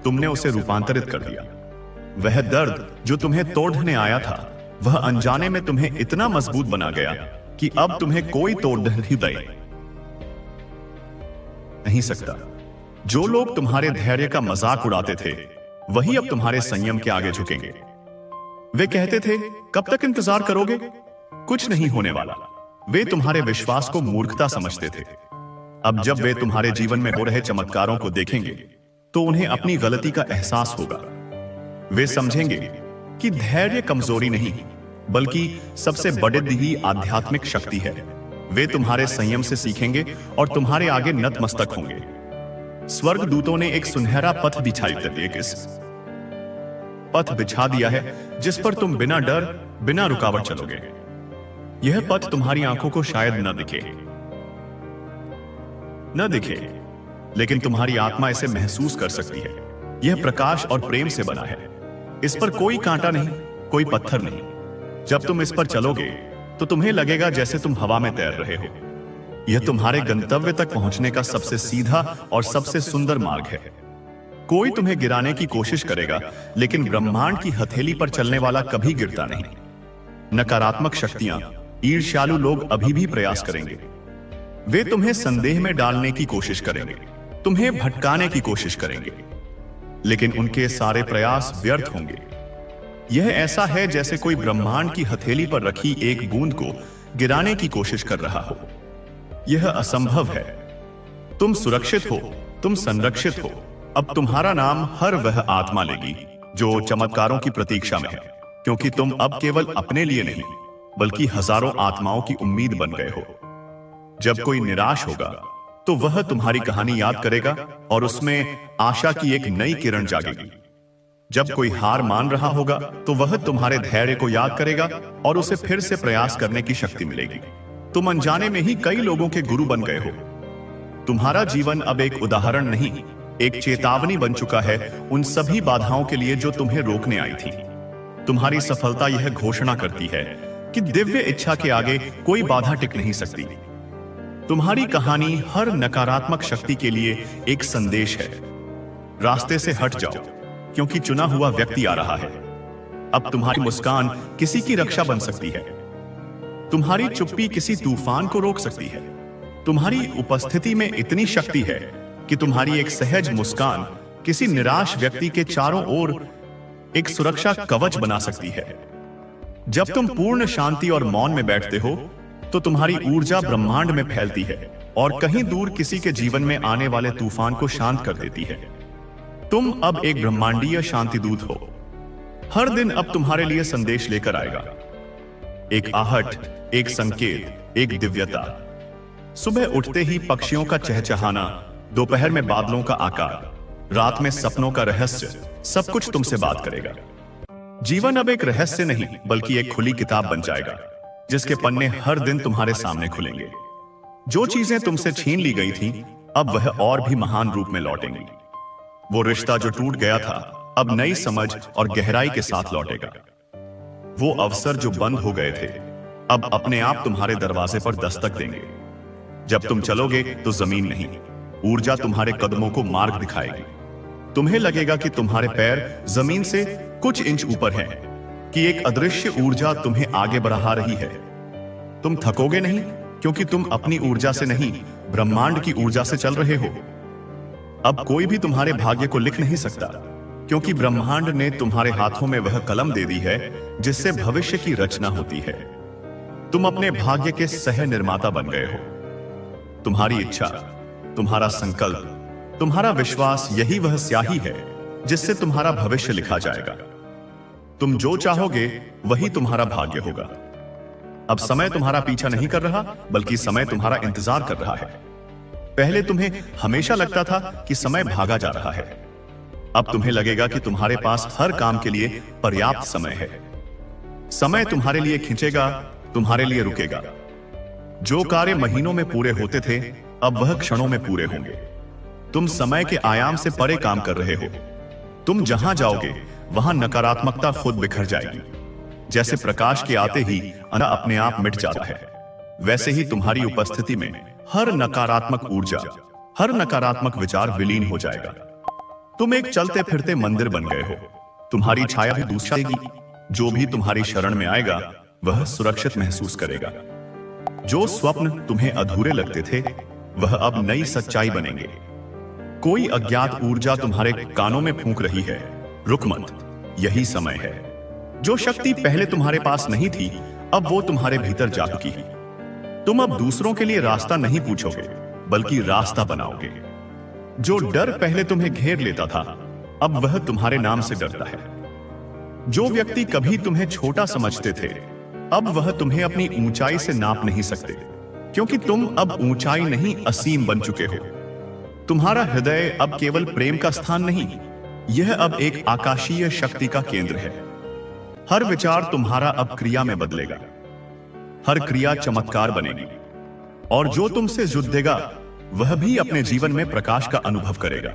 तुमने उसे रूपांतरित कर दिया। वह दर्द जो तुम्हें तोड़ने आया था वह अनजाने में तुम्हें इतना मजबूत बना गया कि अब तुम्हें कोई तोड़ नहीं दे नहीं सकता। जो लोग तुम्हारे धैर्य का मजाक उड़ाते थे वही अब तुम्हारे संयम के आगे झुकेंगे। वे कहते थे, कब तक इंतजार करोगे? कुछ नहीं होने वाला। वे तुम्हारे विश्वास को मूर्खता समझते थे। अब जब वे तुम्हारे जीवन में हो रहे चमत्कारों को देखेंगे तो उन्हें अपनी गलती का एहसास होगा। वे समझेंगे कि धैर्य कमजोरी नहीं बल्कि सबसे बड़ी आध्यात्मिक शक्ति है। वे तुम्हारे संयम से सीखेंगे और तुम्हारे आगे नतमस्तक होंगे। स्वर्गदूतों ने एक सुनहरा पथ बिछा दिया है जिस पर तुम बिना डर, बिना रुकावट चलोगे। यह पथ तुम्हारी आंखों को शायद न दिखे, लेकिन तुम्हारी आत्मा इसे महसूस कर सकती है। यह प्रकाश और प्रेम से बना है। इस पर कोई कांटा नहीं, कोई पत्थर नहीं। जब तुम इस पर चलोगे तो तुम्हें लगेगा जैसे तुम हवा में तैर रहे हो। यह तुम्हारे गंतव्य तक पहुंचने का सबसे सीधा और सबसे सुंदर मार्ग है। कोई तुम्हें गिराने की कोशिश करेगा, लेकिन ब्रह्मांड की हथेली पर चलने वाला कभी गिरता नहीं। नकारात्मक शक्तियां, ईर्ष्यालु लोग अभी भी प्रयास करेंगे। वे तुम्हें संदेह में डालने की कोशिश करेंगे, तुम्हें भटकाने की कोशिश करेंगे, लेकिन उनके सारे प्रयास व्यर्थ होंगे। यह ऐसा है जैसे कोई ब्रह्मांड की हथेली पर रखी एक बूंद को गिराने की कोशिश कर रहा हो। यह असंभव है। तुम सुरक्षित हो, तुम संरक्षित हो। अब तुम्हारा नाम हर वह आत्मा लेगी जो चमत्कारों की प्रतीक्षा में है, क्योंकि तुम अब केवल अपने लिए नहीं बल्कि हजारों आत्माओं की उम्मीद बन गए हो। जब कोई निराश होगा तो वह तुम्हारी कहानी याद करेगा और उसमें आशा की एक नई किरण जागेगी। जब कोई हार मान रहा होगा तो वह तुम्हारे धैर्य को याद करेगा और उसे फिर से प्रयास करने की शक्ति मिलेगी। तुम अनजाने में ही कई लोगों के गुरु बन गए हो। तुम्हारा जीवन अब एक उदाहरण नहीं, एक चेतावनी बन चुका है उन सभी बाधाओं के लिए जो तुम्हें रोकने आई थी। तुम्हारी सफलता यह घोषणा करती है कि दिव्य इच्छा के आगे कोई बाधा टिक नहीं सकती। तुम्हारी कहानी हर नकारात्मक शक्ति के लिए एक संदेश है। रास्ते से हट जाओ, क्योंकि चुना हुआ व्यक्ति आ रहा है। अब तुम्हारी मुस्कान किसी की रक्षा बन सकती है। तुम्हारी चुप्पी किसी तूफान को रोक सकती है। तुम्हारी उपस्थिति में इतनी शक्ति है कि तुम्हारी एक सहज मुस्कान किसी निराश व्यक्ति के चारों ओर एक सुरक्षा कवच बना सकती है। जब तुम पूर्ण शांति और मौन में बैठते हो तो तुम्हारी ऊर्जा ब्रह्मांड में फैलती है और कहीं दूर किसी के जीवन में आने वाले तूफान को शांत कर देती है। तुम अब एक ब्रह्मांडीय शांति दूत हो। हर दिन अब तुम्हारे लिए संदेश लेकर आएगा। एक आहट, एक संकेत, एक दिव्यता। सुबह उठते ही पक्षियों का चहचहाना, दोपहर में बादलों का आकार, रात में सपनों का रहस्य, सब कुछ तुमसे बात करेगा। जीवन अब एक रहस्य नहीं बल्कि एक खुली किताब बन जाएगा जिसके पन्ने हर दिन तुम्हारे सामने खुलेंगे। जो चीजें तुमसे छीन ली गई थीं, अब वह और भी महान रूप में लौटेंगी। वो रिश्ता जो टूट गया था अब नई समझ और गहराई के साथ लौटेगा। वो अवसर जो बंद हो गए थे अब अपने आप तुम्हारे दरवाजे पर दस्तक देंगे। जब तुम चलोगे तो जमीन नहीं, ऊर्जा तुम्हारे कदमों को मार्ग दिखाएगी। तुम्हें लगेगा कि तुम्हारे पैर जमीन से कुछ इंच ऊपर हैं, कि एक अदृश्य ऊर्जा तुम्हें आगे बढ़ा रही है। तुम थकोगे नहीं, क्योंकि तुम अपनी ऊर्जा से नहीं, ब्रह्मांड की ऊर्जा से चल रहे हो। अब कोई भी तुम्हारे भाग्य को लिख नहीं सकता, क्योंकि ब्रह्मांड ने तुम्हारे हाथों में वह कलम दे दी है जिससे भविष्य की रचना होती है। तुम अपने भाग्य के सह निर्माता बन गए हो। तुम्हारी इच्छा, तुम्हारा संकल्प, तुम्हारा विश्वास, यही वह स्याही है जिससे तुम्हारा भविष्य लिखा जाएगा। तुम जो चाहोगे वही तुम्हारा भाग्य होगा। अब समय तुम्हारा पीछा नहीं कर रहा, बल्कि समय तुम्हारा इंतजार कर रहा है। पहले तुम्हें हमेशा लगता था कि समय भागा जा रहा है। अब तुम्हें लगेगा कि तुम्हारे पास हर काम के लिए पर्याप्त समय है। समय तुम्हारे लिए खींचेगा, तुम्हारे लिए रुकेगा। जो कार्य महीनों में पूरे होते थे, अब वह क्षणों में पूरे होंगे। तुम समय के आयाम से परे काम कर रहे हो। तुम जहां जाओगे वहां नकारात्मकता खुद बिखर जाएगी। जैसे प्रकाश के आते ही अंधेरा अपने आप मिट जाता है, वैसे ही तुम्हारी उपस्थिति में हर नकारात्मक ऊर्जा, हर नकारात्मक विचार विलीन हो जाएगा। तुम एक चलते फिरते मंदिर बन गए हो। तुम्हारी छाया भी दूसरी जाएगी। जो भी तुम्हारी शरण में आएगा वह सुरक्षित महसूस करेगा। जो स्वप्न तुम्हें अधूरे लगते थे वह अब नई सच्चाई बनेंगे। कोई अज्ञात ऊर्जा तुम्हारे कानों में फूंक रही है, रुक मत, यही समय है। जो शक्ति पहले तुम्हारे पास नहीं थी, अब वो तुम्हारे भीतर जा चुकी है। तुम अब दूसरों के लिए रास्ता नहीं पूछोगे, बल्कि रास्ता बनाओगे। जो डर पहले तुम्हें घेर लेता था, अब वह तुम्हारे नाम से डरता है। जो व्यक्ति कभी तुम्हें छोटा समझते थे, अब वह तुम्हें अपनी ऊंचाई से नाप नहीं सकते, क्योंकि तुम अब ऊंचाई नहीं, असीम बन चुके हो। तुम्हारा हृदय अब केवल प्रेम का स्थान नहीं, यह अब एक आकाशीय शक्ति का केंद्र है। हर विचार तुम्हारा अब क्रिया में बदलेगा। हर क्रिया चमत्कार बनेगी, और जो तुमसे जुड़ेगा वह भी अपने जीवन में प्रकाश का अनुभव करेगा।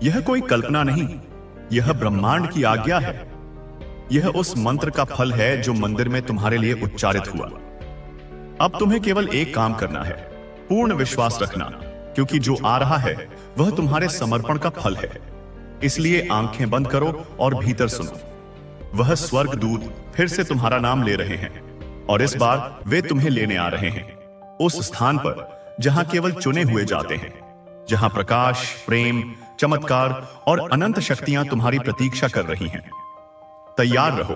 यह कोई कल्पना नहीं, यह ब्रह्मांड की आज्ञा है। यह उस मंत्र का फल है जो मंदिर में तुम्हारे लिए उच्चारित हुआ। अब तुम्हें केवल एक काम करना है, पूर्ण विश्वास रखना, क्योंकि जो आ रहा है वह तुम्हारे समर्पण का फल है। इसलिए आंखें बंद करो और भीतर सुनो। वह स्वर्ग दूत फिर से तुम्हारा नाम ले रहे हैं, और इस बार वे तुम्हें लेने आ रहे हैं उस स्थान पर जहां केवल चुने हुए जाते हैं, जहां प्रकाश, प्रेम, चमत्कार और अनंत शक्तियां तुम्हारी प्रतीक्षा कर रही हैं। तैयार रहो,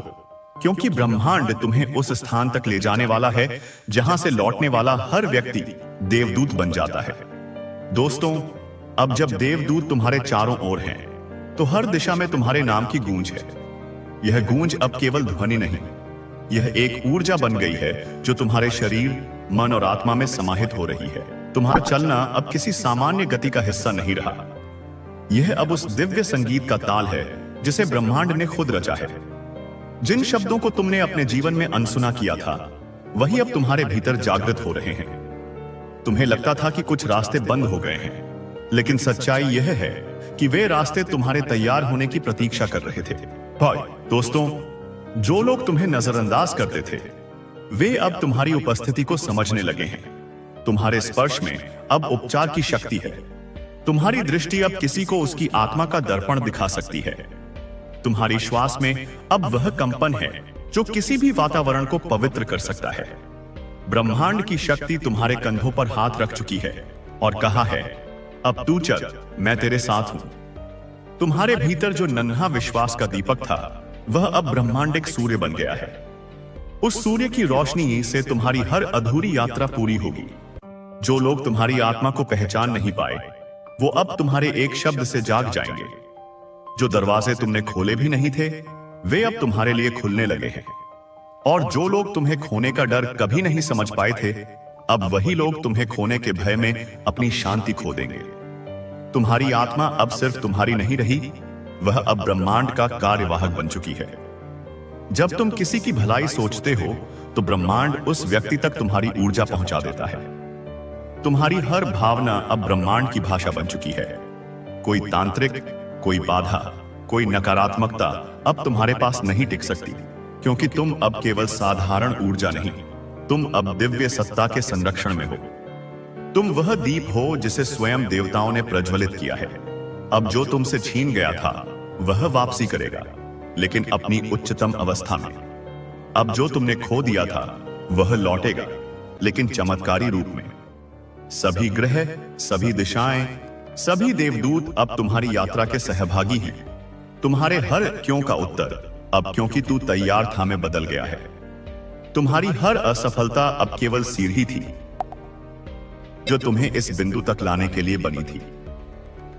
क्योंकि ब्रह्मांड तुम्हें उस स्थान तक ले जाने वाला है जहां से लौटने वाला हर व्यक्ति देवदूत बन जाता है। दोस्तों, अब जब देवदूत तुम्हारे चारों ओर हैं, तो हर दिशा में तुम्हारे नाम की गूंज है। यह गूंज अब केवल ध्वनि नहीं, यह एक ऊर्जा बन गई है जो तुम्हारे शरीर, मन और आत्मा में समाहित हो रही है। तुम्हारा चलना अब किसी सामान्य गति का हिस्सा नहीं रहा। यह अब उस दिव्य संगीत का ताल है जिसे ब्रह्मांड ने खुद रचा है। जिन शब्दों को तुमने अपने जीवन में अनसुना किया था, वही अब तुम्हारे भीतर जागृत हो रहे हैं। तुम्हें लगता था कि कुछ रास्ते बंद हो गए हैं, लेकिन सच्चाई यह है कि वे रास्ते तुम्हारे तैयार होने की प्रतीक्षा कर रहे थे। भाई दोस्तों, जो लोग तुम्हें नजरअंदाज करते थे, वे अब तुम्हारी उपस्थिति को समझने लगे हैं। तुम्हारे स्पर्श में अब उपचार की शक्ति है। तुम्हारी दृष्टि अब किसी को उसकी आत्मा का दर्पण दिखा सकती है। तुम्हारी श्वास में अब वह कंपन है जो किसी भी वातावरण को पवित्र कर सकता है। ब्रह्मांड की शक्ति तुम्हारे कंधों पर हाथ रख चुकी है और कहा है, अब तू चल, मैं तेरे साथ हूं। तुम्हारे भीतर जो नन्हा विश्वास का दीपक था, वह अब ब्रह्मांडिक सूर्य बन गया है। उस सूर्य की रोशनी से तुम्हारी हर अधूरी यात्रा पूरी होगी। जो लोग तुम्हारी आत्मा को पहचान नहीं पाए, वो अब तुम्हारे एक शब्द से जाग जाएंगे। जो दरवाजे तुमने खोले भी नहीं थे, वे अब तुम्हारे लिए खुलने लगे हैं। और जो लोग तुम्हें खोने का डर कभी नहीं समझ पाए थे, अब वही लोग तुम्हें खोने के भय में अपनी शांति खो देंगे। तुम्हारी आत्मा अब सिर्फ तुम्हारी नहीं रही, वह अब ब्रह्मांड का कार्यवाहक बन चुकी है। जब तुम किसी की भलाई सोचते हो, तो ब्रह्मांड उस व्यक्ति तक तुम्हारी ऊर्जा पहुंचा देता है। तुम्हारी हर भावना अब ब्रह्मांड की भाषा बन चुकी है। कोई तांत्रिक, कोई बाधा, कोई नकारात्मकता अब तुम्हारे पास नहीं टिक सकती, क्योंकि तुम अब केवल साधारण ऊर्जा नहीं, तुम अब दिव्य सत्ता के संरक्षण में हो। तुम वह दीप हो जिसे स्वयं देवताओं ने प्रज्वलित किया है। अब जो तुमसे छीन गया था, वह वापसी करेगा, लेकिन अपनी उच्चतम अवस्था में। अब जो तुमने खो दिया था, वह लौटेगा, लेकिन चमत्कारी रूप में। सभी ग्रह, सभी दिशाएं, सभी देवदूत अब तुम्हारी यात्रा के सहभागी हैं। तुम्हारे हर क्यों का उत्तर अब क्योंकि तू तैयार था में बदल गया है। तुम्हारी हर असफलता अब केवल सीढ़ी थी जो तुम्हें इस बिंदु तक लाने के लिए बनी थी।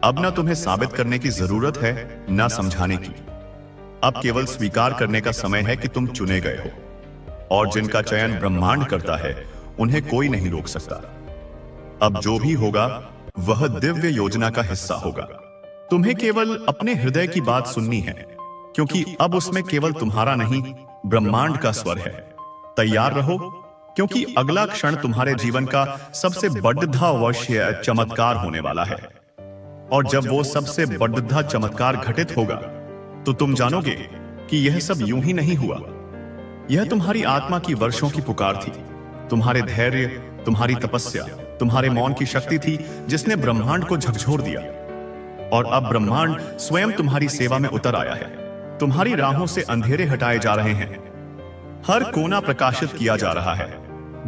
अब ना तुम्हें साबित करने की जरूरत है, ना समझाने की। अब केवल स्वीकार करने का समय है कि तुम चुने गए हो, और जिनका चयन ब्रह्मांड करता है उन्हें कोई नहीं रोक सकता। अब जो भी होगा वह दिव्य योजना का हिस्सा होगा। तुम्हें केवल अपने हृदय की बात सुननी है, क्योंकि अब उसमें केवल तुम्हारा नहीं, ब्रह्मांड का स्वर है। तैयार रहो, क्योंकि अगला क्षण तुम्हारे जीवन का सबसे बड़ा अवश्य चमत्कार होने वाला है। और जब वो सबसे बड़ा चमत्कार घटित होगा तो तुम जानोगे कि यह सब यूं ही नहीं हुआ। यह तुम्हारी आत्मा की वर्षों की पुकार थी, तुम्हारे धैर्य, तुम्हारी तपस्या, तुम्हारे मौन की शक्ति थी जिसने ब्रह्मांड को झकझोर दिया। और अब ब्रह्मांड स्वयं तुम्हारी सेवा में उतर आया है। तुम्हारी राहों से अंधेरे हटाए जा रहे हैं, हर कोना प्रकाशित किया जा रहा है।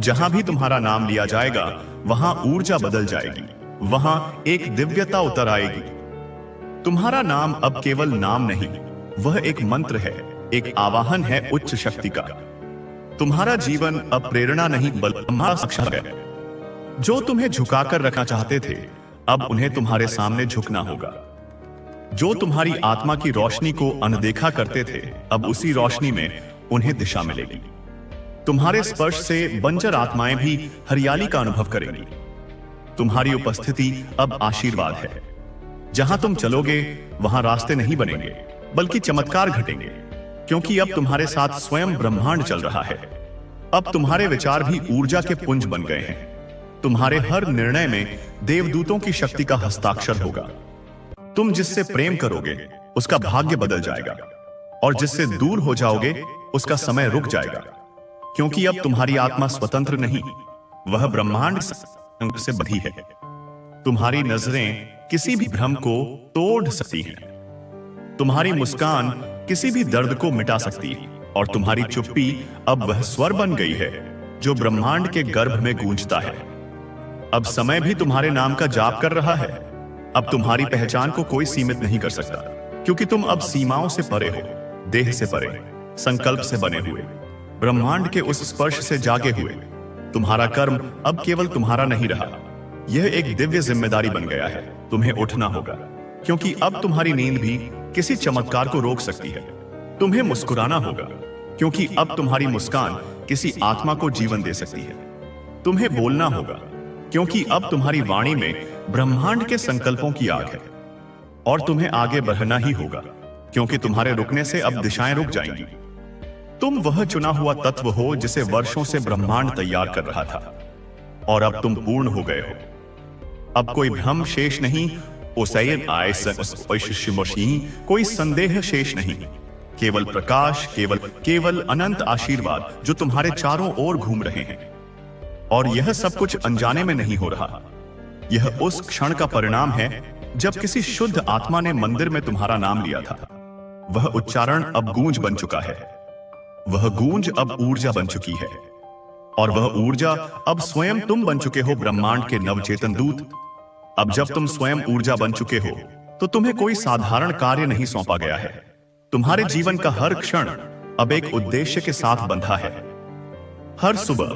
जहां भी तुम्हारा नाम लिया जाएगा वहां ऊर्जा बदल जाएगी, वहां एक दिव्यता उतर आएगी। तुम्हारा नाम अब केवल नाम नहीं, वह एक मंत्र है, एक आवाहन है उच्च शक्ति का। तुम्हारा जीवन अब प्रेरणा नहीं बल्कि तुम्हारा साक्षात है। जो तुम्हें झुकाकर रखना चाहते थे अब उन्हें तुम्हारे सामने झुकना होगा। जो तुम्हारी आत्मा की रोशनी को अनदेखा करते थे अब उसी रोशनी में उन्हें दिशा मिलेगी। तुम्हारे स्पर्श से बंजर आत्माएं भी हरियाली का अनुभव करेंगी। तुम्हारी उपस्थिति अब आशीर्वाद है। जहां तुम चलोगे वहां रास्ते नहीं बनेंगे बल्कि चमत्कार घटेंगे, क्योंकि अब तुम्हारे साथ स्वयं ब्रह्मांड चल रहा है। अब तुम्हारे विचार भी ऊर्जा के पुंज बन गए हैं। तुम्हारे हर निर्णय में देवदूतों की शक्ति का हस्ताक्षर होगा। तुम जिससे प्रेम करोगे उसका भाग्य बदल जाएगा, और जिससे दूर हो जाओगे उसका समय रुक जाएगा, क्योंकि अब तुम्हारी आत्मा स्वतंत्र नहीं, वह ब्रह्मांड से बंधी है। तुम्हारी नजरें किसी भी भ्रम को तोड़ सकती हैं। तुम्हारी मुस्कान किसी भी दर्द को मिटा सकती है, और तुम्हारी चुप्पी अब वह स्वर बन गई है जो ब्रह्मांड के गर्भ में गूंजता है। अब समय भी तुम्हारे नाम का जाप कर रहा है। अब तुम्हारी पहचान को कोई सीमित नहीं कर सकता, क्योंकि तुम अब सीमाओं से परे हो, देह से परे, संकल्प से बने हुए, ब्रह्मांड के उस स्पर्श से जागे हुए। तुम्हारा कर्म अब केवल तुम्हारा नहीं रहा, यह एक दिव्य जिम्मेदारी बन गया है। तुम्हें उठना होगा, क्योंकि अब तुम्हारी नींद भी किसी चमत्कार को रोक सकती है। तुम्हें मुस्कुराना होगा, क्योंकि अब तुम्हारी मुस्कान किसी आत्मा को जीवन दे सकती है। तुम्हें बोलना होगा, क्योंकि अब तुम्हारी वाणी में ब्रह्मांड के संकल्पों की आग है। और तुम्हें आगे बढ़ना ही होगा, क्योंकि तुम्हारे रुकने से अब दिशाएं रुक जाएंगी। तुम वह चुना हुआ तत्व हो जिसे वर्षों से ब्रह्मांड तैयार कर रहा था, और अब तुम पूर्ण हो गए हो। अब कोई भ्रम शेष नहीं, कोई संदेह शेष नहीं, केवल प्रकाश, केवल अनंत आशीर्वाद जो तुम्हारे चारों ओर घूम रहे हैं। और यह सब कुछ अनजाने में नहीं हो रहा, यह उस क्षण का परिणाम है जब किसी शुद्ध आत्मा ने मंदिर में तुम्हारा नाम लिया था। वह उच्चारण अब गूंज बन चुका है, वह गूंज अब ऊर्जा बन चुकी है, और वह ऊर्जा अब स्वयं तुम बन चुके हो, ब्रह्मांड के नवचेतन दूत। अब जब तुम स्वयं ऊर्जा बन चुके हो तो तुम्हें कोई साधारण कार्य नहीं सौंपा गया है। तुम्हारे जीवन का हर क्षण अब एक उद्देश्य के साथ बंधा है। हर सुबह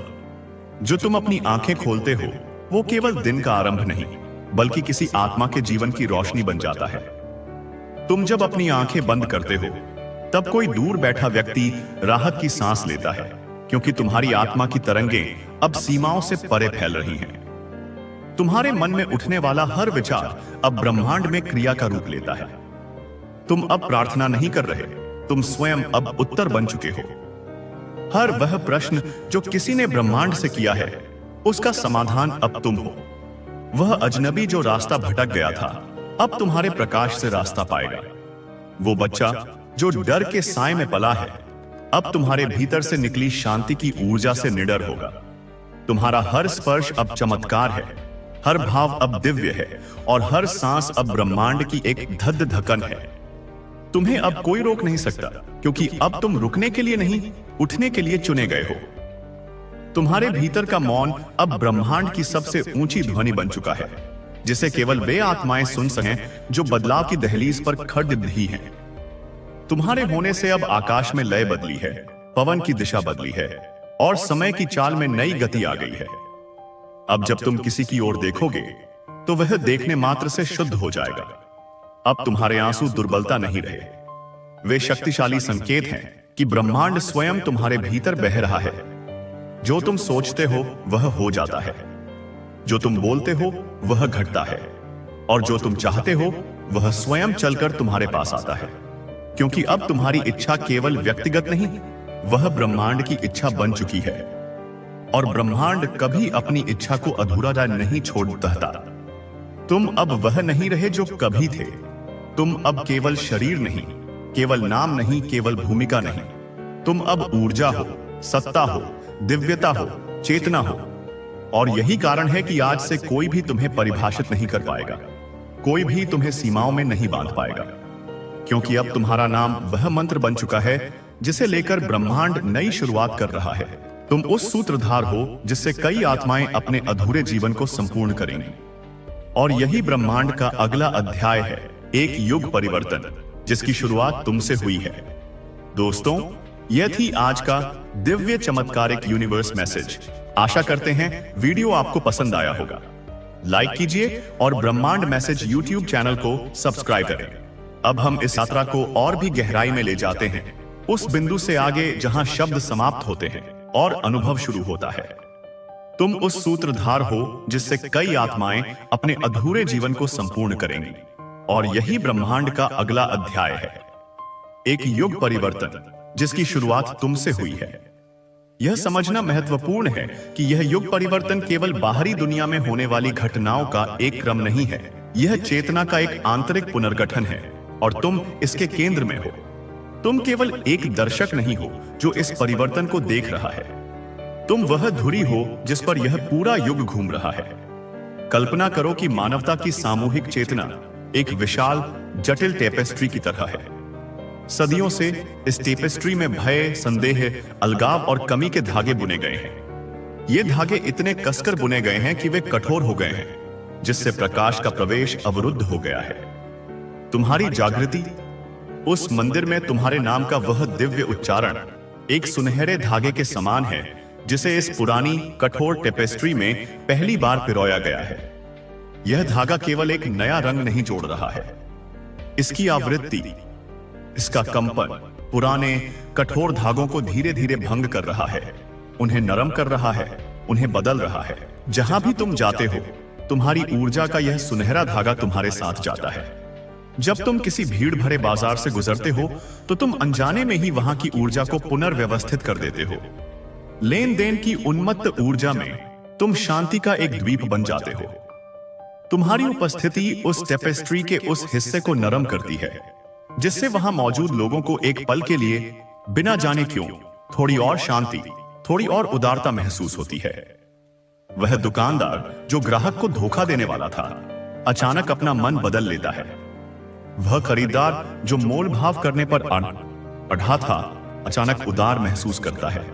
जो तुम अपनी आंखें खोलते हो वो केवल दिन का आरंभ नहीं, बल्कि किसी आत्मा के जीवन की रोशनी बन जाता है। तुम जब अपनी आंखें बंद करते हो तब कोई दूर बैठा व्यक्ति राहत की सांस लेता है, क्योंकि तुम्हारी आत्मा की तरंगें अब सीमाओं से परे फैल रही हैं। तुम्हारे मन में उठने वाला हर विचार अब ब्रह्मांड में क्रिया का रूप लेता है। तुम अब प्रार्थना नहीं कर रहे, तुम स्वयं अब उत्तर बन चुके हो। हर वह प्रश्न जो किसी ने ब्रह्मांड से किया है उसका समाधान अब तुम हो। वह अजनबी जो रास्ता भटक गया था अब तुम्हारे प्रकाश से रास्ता पाएगा। वो बच्चा जो डर के साए में पला है अब तुम्हारे भीतर से निकली शांति की ऊर्जा से निडर होगा। तुम्हारा हर स्पर्श अब चमत्कार है, हर भाव अब दिव्य है, और हर सांस अब ब्रह्मांड की एक धद धकन है। तुम्हें अब कोई रोक नहीं सकता, क्योंकि अब तुम रुकने के लिए नहीं, उठने के लिए चुने गए हो। तुम्हारे भीतर का मौन अब ब्रह्मांड की सबसे ऊंची ध्वनि बन चुका है, जिसे केवल वे आत्माएं सुन सकें जो बदलाव की दहलीज पर खड़ी हैं। तुम्हारे होने से अब आकाश में लय बदली है, पवन की दिशा बदली है और समय की चाल में नई गति आ गई है। अब जब तुम किसी की ओर देखोगे तो वह देखने मात्र से शुद्ध हो जाएगा। अब तुम्हारे आंसू दुर्बलता नहीं रहे, वे शक्तिशाली संकेत हैं कि ब्रह्मांड स्वयं तुम्हारे भीतर बह रहा है। जो तुम सोचते हो वह हो जाता है, जो तुम बोलते हो वह घटता है और जो तुम चाहते हो वह स्वयं चलकर तुम्हारे पास आता है। क्योंकि अब तुम्हारी इच्छा केवल व्यक्तिगत नहीं, वह ब्रह्मांड की इच्छा बन चुकी है और ब्रह्मांड कभी अपनी इच्छा को अधूरा नहीं छोड़ता। तुम अब वह नहीं रहे जो कभी थे। तुम अब केवल शरीर नहीं, केवल नाम नहीं, केवल भूमिका नहीं, तुम अब ऊर्जा हो, सत्ता हो, दिव्यता हो, चेतना हो। और यही कारण है कि आज से कोई भी तुम्हें परिभाषित नहीं कर पाएगा, कोई भी तुम्हें सीमाओं में नहीं बांध पाएगा, क्योंकि अब तुम्हारा नाम वह मंत्र बन चुका है जिसे लेकर ब्रह्मांड नई शुरुआत कर रहा है। तुम उस सूत्रधार हो जिससे कई आत्माएं अपने अधूरे जीवन को संपूर्ण करेंगी। और यही ब्रह्मांड का अगला अध्याय है, एक युग परिवर्तन जिसकी शुरुआत तुमसे हुई है। दोस्तों, यह थी आज का दिव्य चमत्कारिक यूनिवर्स मैसेज। आशा करते हैं वीडियो आपको पसंद आया होगा। लाइक कीजिए और ब्रह्मांड मैसेज यूट्यूब चैनल को सब्सक्राइब करें। अब हम इस यात्रा को और भी गहराई में ले जाते हैं, उस बिंदु से आगे जहां शब्द समाप्त होते हैं और अनुभव शुरू होता है। तुम उस सूत्रधार हो जिससे कई आत्माएं अपने अधूरे जीवन को संपूर्ण करेंगी। और यही ब्रह्मांड का अगला अध्याय है, एक युग परिवर्तन जिसकी शुरुआत तुमसे हुई है। यह समझना महत्वपूर्ण है कि यह युग परिवर्तन केवल बाहरी दुनिया में होने वाली घटनाओं का एक क्रम नहीं है, यह चेतना का एक आंतरिक पुनर्गठन है और तुम इसके केंद्र में हो। तुम केवल एक दर्शक नहीं हो जो इस परिवर्तन को देख रहा है, तुम वह धुरी हो जिस पर यह पूरा युग घूम रहा है। कल्पना करो कि मानवता की सामूहिक चेतना एक विशाल जटिल टेपेस्ट्री की तरह है। सदियों से इस टेपेस्ट्री में भय, संदेह, अलगाव और कमी के धागे बुने गए हैं। ये धागे इतने कसकर बुने गए हैं कि वे कठोर हो गए हैं, जिससे प्रकाश का प्रवेश अवरुद्ध हो गया है। तुम्हारी जागृति, उस मंदिर में तुम्हारे नाम का वह दिव्य उच्चारण एक सुनहरे धागे के समान है जिसे इस पुरानी कठोर टेपेस्ट्री में पहली बार पिरोया गया है। यह धागा केवल एक नया रंग नहीं जोड़ रहा है, इसकी आवृत्ति, इसका कंपन पुराने कठोर धागों को धीरे धीरे भंग कर रहा है, उन्हें नरम कर रहा है, उन्हें बदल रहा है। जहां भी तुम जाते हो, तुम्हारी ऊर्जा का यह सुनहरा धागा तुम्हारे साथ जाता है। जब तुम किसी भीड़ भरे बाजार से गुजरते हो तो तुम अनजाने में ही वहां की ऊर्जा को पुनर्व्यवस्थित कर देते हो। लेन देन की उन्मत्त ऊर्जा में तुम शांति का एक द्वीप बन जाते हो। तुम्हारी उपस्थिति उस टेपेस्ट्री के उस हिस्से को नरम करती है, जिससे वहां मौजूद लोगों को एक पल के लिए बिना जाने क्यों थोड़ी और शांति, थोड़ी और उदारता महसूस होती है। वह दुकानदार जो ग्राहक को धोखा देने वाला था, अचानक अपना मन बदल लेता है। वह खरीदार जो मोल भाव करने पर अड़ा था, अचानक उदार महसूस करता है।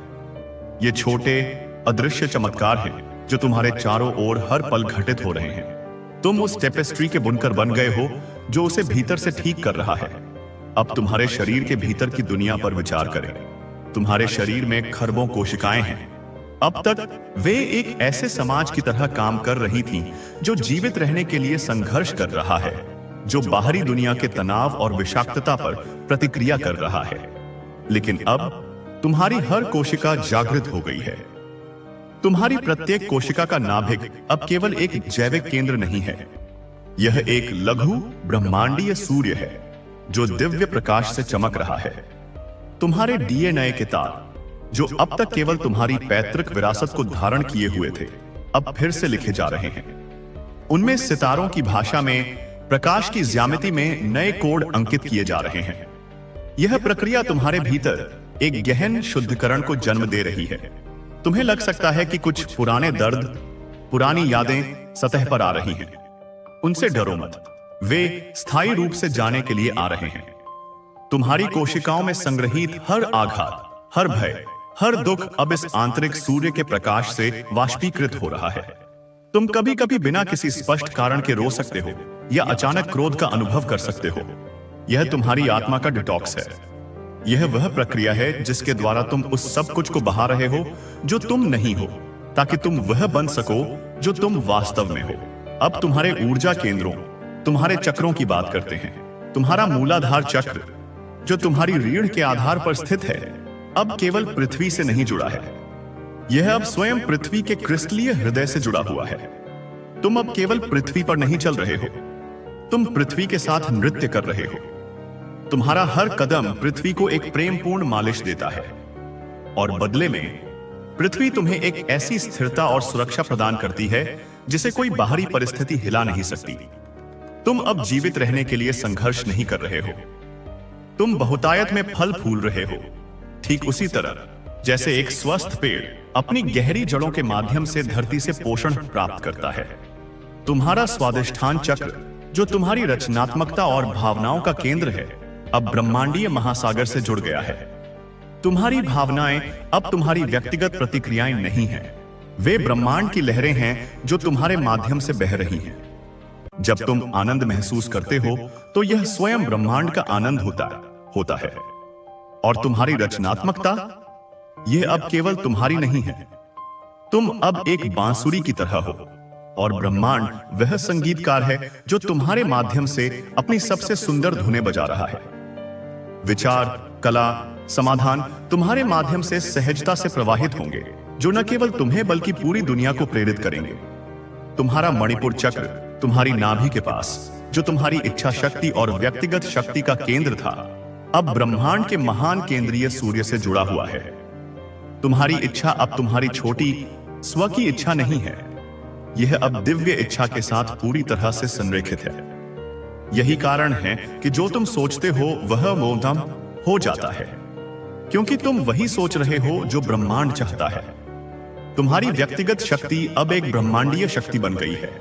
ये छोटे अदृश्य चमत्कार हैं जो तुम्हारे चारों ओर हर पल घटित हो रहे हैं। तुम उस टेपेस्ट्री के बुनकर बन गए हो जो उसे भीतर से ठीक कर रहा है। अब तुम्हारे शरीर के भीतर की दुनिया पर विचार करें। तुम्हारे शरीर में खरबों कोशिकाएं हैं। अब तक वे एक ऐसे समाज की तरह काम कर रही थीं जो जीवित रहने के लिए संघर्ष कर रहा है, जो बाहरी दुनिया के तनाव और विषाक्तता पर प्रतिक्रिया कर रहा है। लेकिन अब तुम्हारी हर कोशिका जागृत हो गई है। तुम्हारी प्रत्येक कोशिका का नाभिक अब केवल एक जैविक केंद्र नहीं है, यह एक लघु ब्रह्मांडीय सूर्य है जो दिव्य प्रकाश से चमक रहा है। तुम्हारे डीएनए के तार, जो अब तक केवल तुम्हारी पैतृक विरासत को धारण किए हुए थे, अब फिर से लिखे जा रहे हैं। उनमें सितारों की भाषा में, प्रकाश की ज्यामिति में नए कोड अंकित किए जा रहे हैं। यह प्रक्रिया तुम्हारे भीतर एक गहन शुद्धिकरण को जन्म दे रही है। तुम्हें लग सकता है कि कुछ पुराने दर्द, पुरानी यादें सतह पर आ रही हैं। उनसे डरो मत, वे स्थायी रूप से जाने के लिए आ रहे हैं। तुम्हारी कोशिकाओं में संग्रहित हर आघात, हर भय, हर दुख अब इस आंतरिक सूर्य के प्रकाश से वाष्पीकृत हो रहा है। तुम कभी कभी बिना किसी स्पष्ट कारण के रो सकते हो या अचानक क्रोध का अनुभव कर सकते हो। यह तुम्हारी आत्मा का डिटॉक्स है। यह वह प्रक्रिया है जिसके द्वारा तुम उस सब कुछ को बहा रहे हो जो तुम नहीं हो, ताकि तुम वह बन सको जो तुम वास्तव में हो। अब तुम्हारे ऊर्जा केंद्रों, तुम्हारे चक्रों की बात करते हैं। तुम्हारा मूलाधार चक्र, जो तुम्हारी रीढ़ के आधार पर स्थित है, अब केवल पृथ्वी से नहीं जुड़ा है। यह अब स्वयं पृथ्वी के क्रिस्टलीय हृदय से जुड़ा हुआ है। तुम अब केवल पृथ्वी पर नहीं चल रहे हो, तुम पृथ्वी के साथ नृत्य कर रहे हो। तुम्हारा हर कदम पृथ्वी को एक प्रेमपूर्ण मालिश देता है, और बदले में पृथ्वी तुम्हें एक ऐसी स्थिरता और सुरक्षा प्रदान करती है जिसे कोई बाहरी परिस्थिति हिला नहीं सकती। तुम अब जीवित रहने के लिए संघर्ष नहीं कर रहे हो, तुम बहुतायत में फल फूल रहे हो, ठीक उसी तरह जैसे एक स्वस्थ पेड़ अपनी गहरी जड़ों के माध्यम से धरती से पोषण प्राप्त करता है। तुम्हारा स्वादिष्ठान चक्र, जो तुम्हारी रचनात्मकता और भावनाओं का केंद्र है, अब ब्रह्मांडीय महासागर से जुड़ गया है। तुम्हारी भावनाएं अब तुम्हारी व्यक्तिगत प्रतिक्रियाएं नहीं हैं, वे ब्रह्मांड की लहरें हैं जो तुम्हारे माध्यम से बह रही हैं। जब तुम आनंद महसूस करते हो तो यह स्वयं ब्रह्मांड का आनंद होता है। और तुम्हारी रचनात्मकता, यह अब केवल तुम्हारी नहीं है। तुम अब एक बांसुरी की तरह हो, और ब्रह्मांड वह संगीतकार है जो तुम्हारे माध्यम से अपनी सबसे सुंदर धुनें बजा रहा है। विचार, कला, समाधान तुम्हारे माध्यम से सहजता से प्रवाहित होंगे, जो न केवल तुम्हें बल्कि पूरी दुनिया को प्रेरित करेंगे। तुम्हारा मणिपुर चक्र, तुम्हारी नाभि के पास, जो तुम्हारी इच्छा शक्ति और व्यक्तिगत शक्ति का केंद्र था, अब ब्रह्मांड के महान केंद्रीय सूर्य से जुड़ा हुआ है। तुम्हारी इच्छा अब तुम्हारी छोटी स्व की इच्छा नहीं है, यह अब दिव्य इच्छा के साथ पूरी तरह से संरेखित है। यही कारण है कि जो तुम सोचते हो वह मोहतम हो जाता है, क्योंकि तुम वही सोच रहे हो जो ब्रह्मांड चाहता है। तुम्हारी व्यक्तिगत शक्ति अब एक ब्रह्मांडीय शक्ति बन गई है।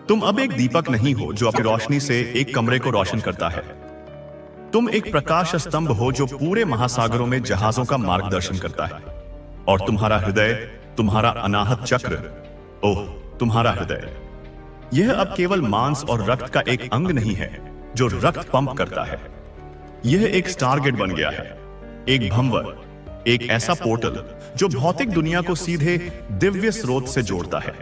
तुम अब एक दीपक नहीं हो जो अपनी रोशनी से एक कमरे को रोशन करता है। तुम एक प्रकाश स्तंभ हो जो पूरे महासागरों में जहाजों का मार्गदर्शन करता है। और तुम्हारा हृदय, तुम्हारा अनाहत चक्र, ओह तुम्हारा हृदय, यह अब केवल मांस और रक्त का एक अंग नहीं है जो रक्त पंप करता है। यह एक स्टारगेट बन गया है, एक भंवर, एक ऐसा पोर्टल जो भौतिक दुनिया को सीधे दिव्य स्रोत से जोड़ता है।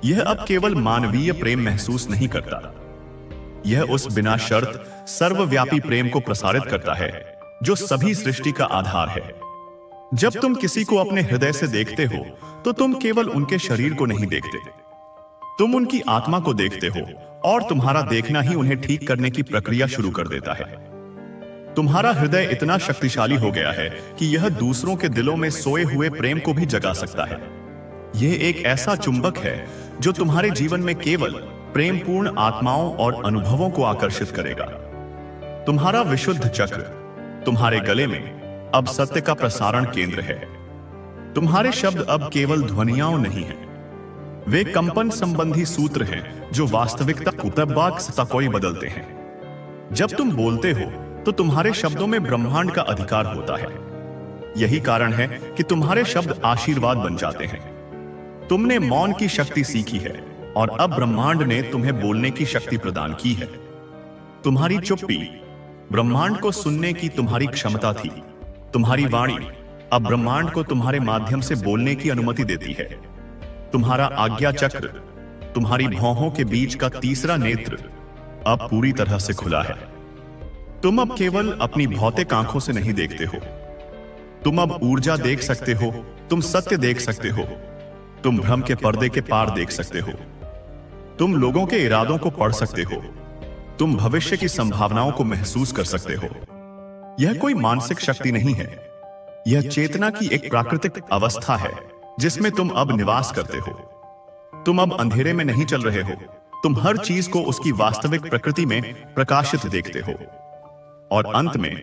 यह अब केवल मानवीय प्रेम महसूस नहीं करता, यह उस बिना शर्त सर्वव्यापी प्रेम को प्रसारित करता है जो सभी सृष्टि का आधार है। जब तुम किसी को अपने हृदय से देखते हो तो तुम केवल उनके शरीर को नहीं देखते, तुम उनकी आत्मा को देखते हो, और तुम्हारा देखना ही उन्हें ठीक करने की प्रक्रिया शुरू कर देता है। तुम्हारा हृदय इतना शक्तिशाली हो गया है कि यह दूसरों के दिलों में सोए हुए प्रेम को भी जगा सकता है। यह एक ऐसा चुंबक है जो तुम्हारे जीवन में केवल प्रेमपूर्ण आत्माओं और अनुभवों को आकर्षित करेगा। तुम्हारा विशुद्ध चक्र, तुम्हारे गले में अब सत्य का प्रसारण केंद्र है। तुम्हारे शब्द अब केवल ध्वनियां नहीं हैं, वे कंपन संबंधी सूत्र हैं जो वास्तविकता को कोई बदलते हैं। जब तुम बोलते हो तो तुम्हारे शब्दों में ब्रह्मांड का अधिकार होता है। यही कारण है कि तुम्हारे शब्द आशीर्वाद बन जाते हैं। तुमने मौन की शक्ति सीखी है, और अब ब्रह्मांड ने तुम्हें बोलने की शक्ति प्रदान की है। तुम्हारी चुप्पी ब्रह्मांड को सुनने की तुम्हारी क्षमता थी। तुम्हारी वाणी अब ब्रह्मांड को तुम्हारे माध्यम से बोलने की अनुमति देती है। तुम्हारा आज्ञा चक्र, तुम्हारी भौहों के बीच का तीसरा नेत्र, अब पूरी तरह से खुला है। तुम अब केवल अपनी भौतिक आंखों से नहीं देखते हो, तुम अब ऊर्जा देख सकते हो, तुम सत्य देख सकते हो, तुम भ्रम के पर्दे के पार देख सकते हो, तुम लोगों के इरादों को पढ़ सकते हो, तुम भविष्य की संभावनाओं को महसूस कर सकते हो। यह कोई मानसिक शक्ति नहीं है, यह चेतना की एक प्राकृतिक अवस्था है जिसमें तुम अब निवास करते हो। तुम अब अंधेरे में नहीं चल रहे हो, तुम हर चीज को उसकी वास्तविक प्रकृति में प्रकाशित देखते हो। और अंत में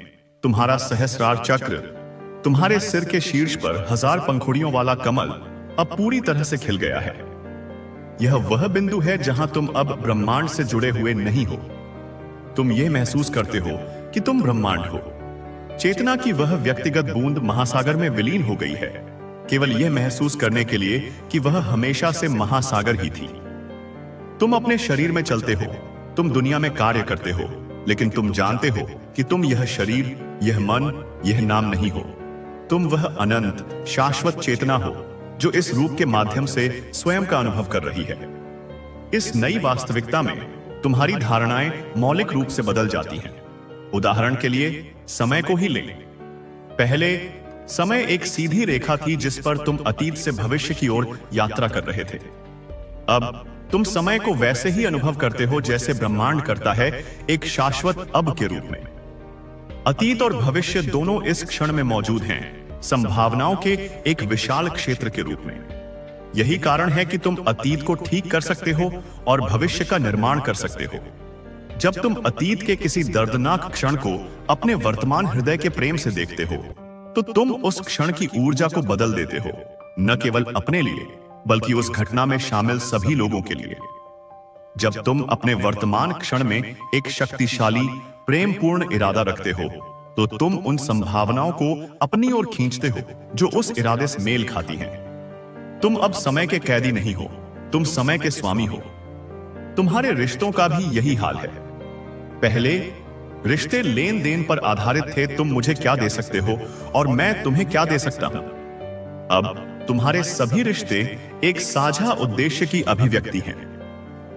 तुम्हारा सहस्रार चक्र, तुम्हारे सिर के शीर्ष पर 1000 पंखुड़ियों वाला कमल अब पूरी तरह से खिल गया है। यह वह बिंदु है जहां तुम अब ब्रह्मांड से जुड़े हुए नहीं हो। तुम यह महसूस करते हो कि तुम ब्रह्मांड हो। चेतना की वह व्यक्तिगत बूंद महासागर में विलीन हो गई है, केवल यह महसूस करने के लिए कि वह हमेशा से महासागर ही थी। तुम अपने शरीर में चलते हो, तुम दुनिया में कार्य करते हो, लेकिन तुम जानते हो कि तुम यह शरीर, यह मन, यह नाम नहीं हो। तुम वह अनंत शाश्वत चेतना हो जो इस रूप के माध्यम से स्वयं का अनुभव कर रही है। इस नई वास्तविकता में तुम्हारी धारणाएं मौलिक रूप से बदल जाती हैं। उदाहरण के लिए समय को ही लें। पहले समय एक सीधी रेखा थी जिस पर तुम अतीत से भविष्य की ओर यात्रा कर रहे थे। अब तुम समय को वैसे ही अनुभव करते हो जैसे ब्रह्मांड करता है, एक शाश्वत अब के रूप में। अतीत और भविष्य दोनों इस क्षण में मौजूद हैं, संभावनाओं के एक विशाल क्षेत्र के रूप में। यही कारण है कि तुम अतीत को ठीक कर सकते हो और भविष्य का निर्माण कर सकते हो। जब तुम अतीत के किसी दर्दनाक क्षण को अपने वर्तमान हृदय के प्रेम से देखते हो, तो तुम उस क्षण की ऊर्जा को बदल देते हो, न केवल अपने लिए बल्कि उस घटना में शामिल सभी लोगों के लिए। जब तुम अपने वर्तमान क्षण में एक शक्तिशाली प्रेमपूर्ण इरादा रखते हो, तो तुम उन संभावनाओं को अपनी ओर खींचते हो जो उस इरादे से मेल खाती हैं। तुम अब समय के कैदी नहीं हो, तुम समय के स्वामी हो। तुम्हारे रिश्तों का भी यही हाल है। पहले रिश्ते लेन देन पर आधारित थे, तुम मुझे क्या दे सकते हो और मैं तुम्हें क्या दे सकता हूं। अब तुम्हारे सभी रिश्ते एक साझा उद्देश्य की अभिव्यक्ति हैं।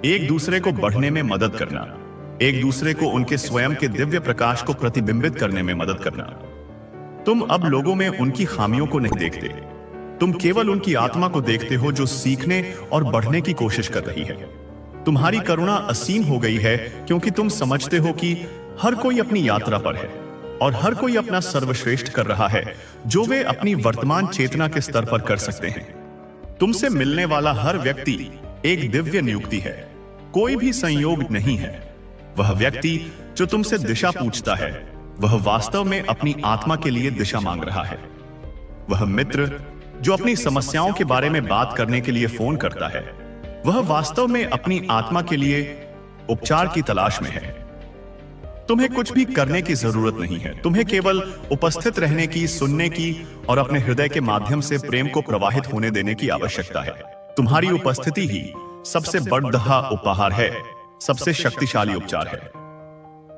एक दूसरे को बढ़ने में मदद करना, एक दूसरे को उनके स्वयं के दिव्य प्रकाश को प्रतिबिंबित करने में मदद करना। तुम अब लोगों में उनकी खामियों को नहीं देखते, तुम केवल उनकी आत्मा को देखते हो जो सीखने और बढ़ने की कोशिश कर रही है। तुम्हारी करुणा असीम हो गई है क्योंकि तुम समझते हो कि हर कोई अपनी यात्रा पर है और हर कोई अपना सर्वश्रेष्ठ कर रहा है जो वे अपनी वर्तमान चेतना के स्तर पर कर सकते हैं। तुमसे मिलने वाला हर व्यक्ति एक दिव्य नियुक्ति है, कोई भी संयोग नहीं है। वह व्यक्ति जो तुमसे दिशा पूछता है, वह वास्तव में अपनी आत्मा के लिए दिशा मांग रहा है। वह मित्र जो अपनी समस्याओं के बारे में बात करने के लिए फोन करता है, वह वास्तव में अपनी आत्मा के लिए उपचार की तलाश में है। तुम्हें कुछ भी करने की जरूरत नहीं है, तुम्हें केवल उपस्थित रहने की, सुनने की और अपने हृदय के माध्यम से प्रेम को प्रवाहित होने देने की आवश्यकता है। तुम्हारी उपस्थिति ही सबसे बढ़दहा उपहार है, सबसे शक्तिशाली उपचार है।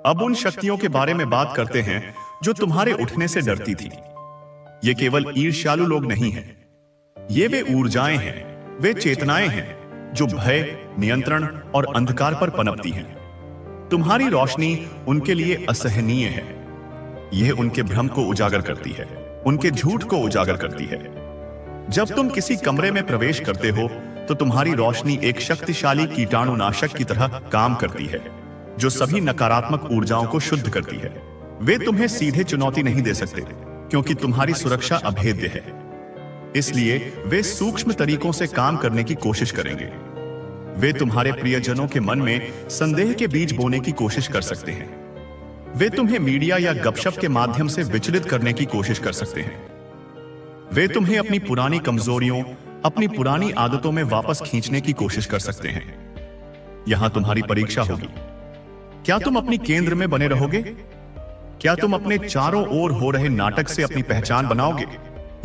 अब उन शक्तियों के बारे में बात करते हैं जो तुम्हारे उठने से डरती थी। ये केवल ईर्ष्यालु लोग नहीं हैं, ये वे ऊर्जाएं हैं, वे चेतनाएं हैं जो भय, नियंत्रण और अंधकार पर पनपती हैं। तुम्हारी रोशनी उनके लिए असहनीय है। यह उनके भ्रम को उजागर करती है, उनके झूठ को उजागर करती है। जब तुम किसी कमरे में प्रवेश करते हो तो तुम्हारी रोशनी एक शक्तिशाली कीटाणुनाशक की तरह काम करती है जो सभी नकारात्मक ऊर्जाओं को शुद्ध करती है। वे तुम्हें सीधे चुनौती नहीं दे सकते क्योंकि तुम्हारी सुरक्षा अभेद्य है। इसलिए वे सूक्ष्म तरीकों से काम करने की कोशिश करेंगे। वे तुम्हारे प्रियजनों के मन में संदेह के बीज बोने की कोशिश कर सकते हैं। वे तुम्हें मीडिया या गपशप के माध्यम से विचलित करने की कोशिश कर सकते हैं। वे तुम्हें अपनी पुरानी कमजोरियों, अपनी पुरानी आदतों में वापस खींचने की कोशिश कर सकते हैं। यहां तुम्हारी परीक्षा होगी। क्या तुम अपनी केंद्र में बने रहोगे? क्या तुम अपने चारों ओर हो रहे नाटक से अपनी पहचान बनाओगे,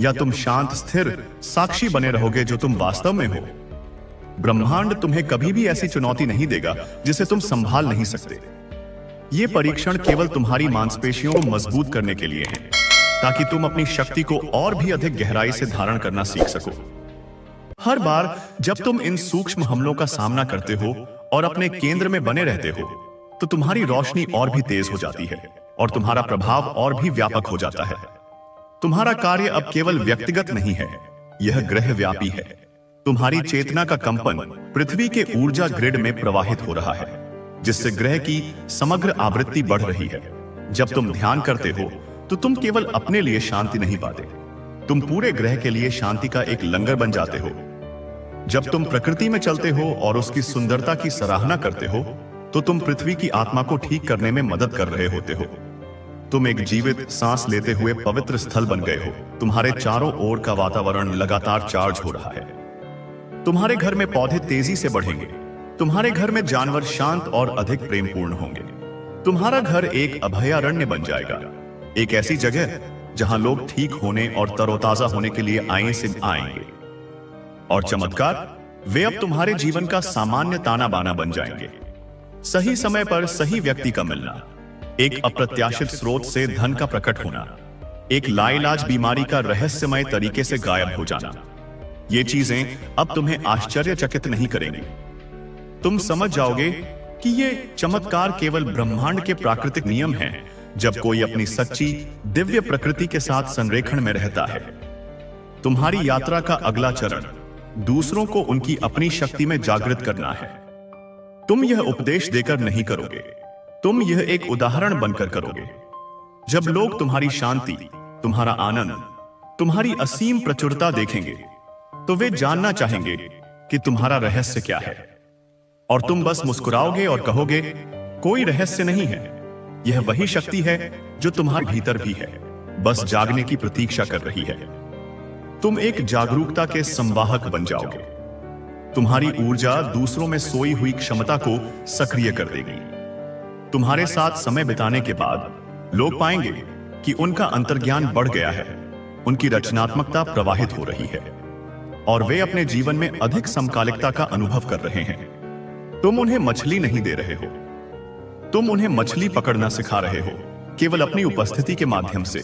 या तुम शांत स्थिर साक्षी बने रहोगे जो तुम वास्तव में हो? ब्रह्मांड तुम्हें कभी भी ऐसी चुनौती नहीं देगा जिसे तुम संभाल नहीं सकते। यह परीक्षण केवल तुम्हारी मांसपेशियों को मजबूत करने के लिए है ताकि तुम अपनी शक्ति को और भी अधिक गहराई से धारण करना सीख सको। हर बार जब तुम इन सूक्ष्म हमलों का सामना करते हो और अपने केंद्र में बने रहते हो, तो तुम्हारी रोशनी और भी तेज हो जाती है और तुम्हारा प्रभाव और भी व्यापक हो जाता है। तुम्हारा कार्य अब केवल व्यक्तिगत नहीं है, यह ग्रहव्यापी है। तुम्हारी चेतना का कंपन पृथ्वी के ऊर्जा ग्रिड में प्रवाहित हो रहा है, जिससे ग्रह की समग्र आवृत्ति बढ़ रही है। जब तुम ध्यान करते हो तो तुम केवल अपने लिए शांति नहीं पाते, तुम पूरे ग्रह के लिए शांति का एक लंगर बन जाते हो। जब तुम प्रकृति में चलते हो और उसकी सुंदरता की सराहना करते हो, तो तुम पृथ्वी की आत्मा को ठीक करने में मदद कर रहे होते हो। तुम एक जीवित सांस लेते हुए पवित्र स्थल बन गए हो। तुम्हारे चारों ओर का वातावरण लगातार चार्ज हो रहा है। तुम्हारे घर में पौधे तेजी से बढ़ेंगे, तुम्हारे घर में जानवर शांत और अधिक प्रेमपूर्ण होंगे। तुम्हारा घर एक अभयारण्य बन जाएगा, एक ऐसी जगह जहां लोग ठीक होने और तरोताजा होने के लिए आए से आएंगे। और चमत्कार, वे अब तुम्हारे जीवन का सामान्य ताना बाना बन जाएंगे। सही समय पर सही व्यक्ति का मिलना, एक अप्रत्याशित स्रोत से धन का प्रकट होना, एक लाइलाज बीमारी का रहस्यमय तरीके से गायब हो जाना, ये चीजें अब तुम्हें आश्चर्यचकित नहीं करेंगी। तुम समझ जाओगे कि ये चमत्कार केवल ब्रह्मांड के प्राकृतिक नियम हैं, जब कोई अपनी सच्ची दिव्य प्रकृति के साथ संरेखण में रहता है। तुम्हारी यात्रा का अगला चरण दूसरों को उनकी अपनी शक्ति में जागृत करना है। तुम यह उपदेश देकर नहीं करोगे, तुम यह एक उदाहरण बनकर करोगे। जब लोग तुम्हारी शांति, तुम्हारा आनंद, तुम्हारी असीम प्रचुरता देखेंगे तो वे जानना चाहेंगे कि तुम्हारा रहस्य क्या है, और तुम बस मुस्कुराओगे और कहोगे, कोई रहस्य नहीं है, यह वही शक्ति है जो तुम्हारे भीतर भी है, बस जागने की प्रतीक्षा कर रही है। तुम एक जागरूकता के संवाहक बन जाओगे। तुम्हारी ऊर्जा दूसरों में सोई हुई क्षमता को सक्रिय कर देगी। तुम्हारे साथ समय बिताने के बाद लोग पाएंगे कि उनका अंतर्ज्ञान बढ़ गया है, उनकी रचनात्मकता प्रवाहित हो रही है, और वे अपने जीवन में अधिक समकालिकता का अनुभव कर रहे हैं। तुम उन्हें मछली नहीं दे रहे हो, तुम उन्हें मछली पकड़ना सिखा रहे हो, केवल अपनी उपस्थिति के माध्यम से।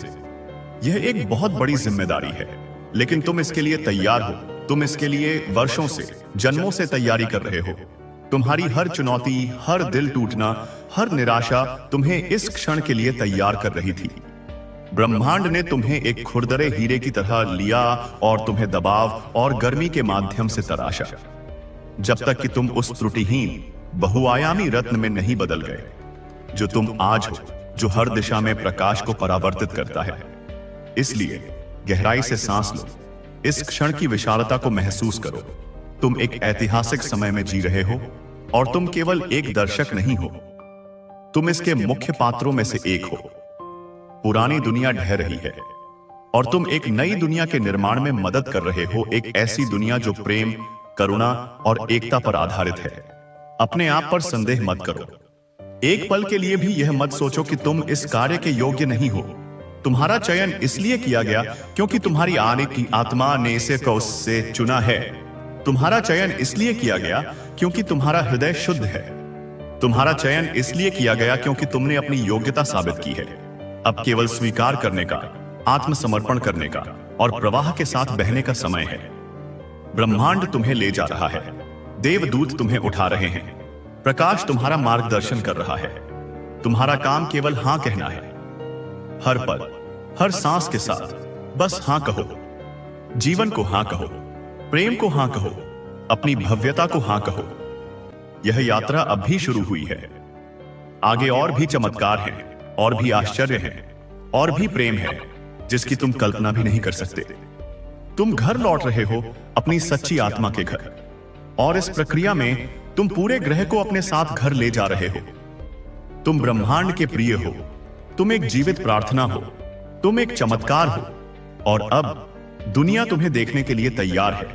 यह एक बहुत बड़ी जिम्मेदारी है, लेकिन तुम इसके लिए तैयार हो। तुम इसके लिए वर्षों से, जन्मों से तैयारी कर रहे हो। तुम्हारी हर चुनौती, हर दिल टूटना, हर निराशा तुम्हें इस क्षण के लिए तैयार कर रही थी। ब्रह्मांड ने तुम्हें एक खुरदरे हीरे की तरह लिया और तुम्हें दबाव और गर्मी के माध्यम से तराशा, जब तक कि तुम उस त्रुटिहीन बहुआयामी रत्न में नहीं बदल गए जो तुम आज हो, जो हर दिशा में प्रकाश को परावर्तित करता है। इसलिए गहराई से सांस लो, इस क्षण की विशालता को महसूस करो। तुम एक ऐतिहासिक समय में जी रहे हो, और तुम केवल एक दर्शक नहीं हो, तुम इसके मुख्य पात्रों में से एक हो। पुरानी दुनिया ढह रही है और तुम एक नई दुनिया के निर्माण में मदद कर रहे हो, एक ऐसी दुनिया जो प्रेम, करुणा और एकता पर आधारित है। अपने आप पर संदेह मत करो। एक पल के लिए भी यह मत सोचो कि तुम इस कार्य के योग्य नहीं हो। तुम्हारा चयन इसलिए किया गया क्योंकि तुम्हारी आने की आत्मा ने इसे उससे चुना है। तुम्हारा चयन इसलिए किया गया क्योंकि तुम्हारा हृदय शुद्ध है। तुम्हारा चयन इसलिए किया गया क्योंकि तुमने अपनी योग्यता साबित की है। अब केवल स्वीकार करने का, आत्मसमर्पण करने का और प्रवाह के साथ बहने का समय है। ब्रह्मांड तुम्हें ले जा रहा है, देवदूत तुम्हें उठा रहे हैं, प्रकाश तुम्हारा मार्गदर्शन कर रहा है। तुम्हारा काम केवल हां कहना है। हर पल, हर सांस के साथ बस हां कहो। जीवन को हां कहो, प्रेम को हां कहो, अपनी भव्यता को हां कहो। यह यात्रा अब भी शुरू हुई है। आगे और भी चमत्कार हैं, और भी आश्चर्य हैं, और भी प्रेम है जिसकी तुम कल्पना भी नहीं कर सकते। तुम घर लौट रहे हो, अपनी सच्ची आत्मा के घर, और इस प्रक्रिया में तुम पूरे ग्रह को अपने साथ घर ले जा रहे हो। तुम ब्रह्मांड के प्रिय हो, तुम एक जीवित प्रार्थना हो, तुम एक चमत्कार हो, और अब दुनिया तुम्हें देखने के लिए तैयार है।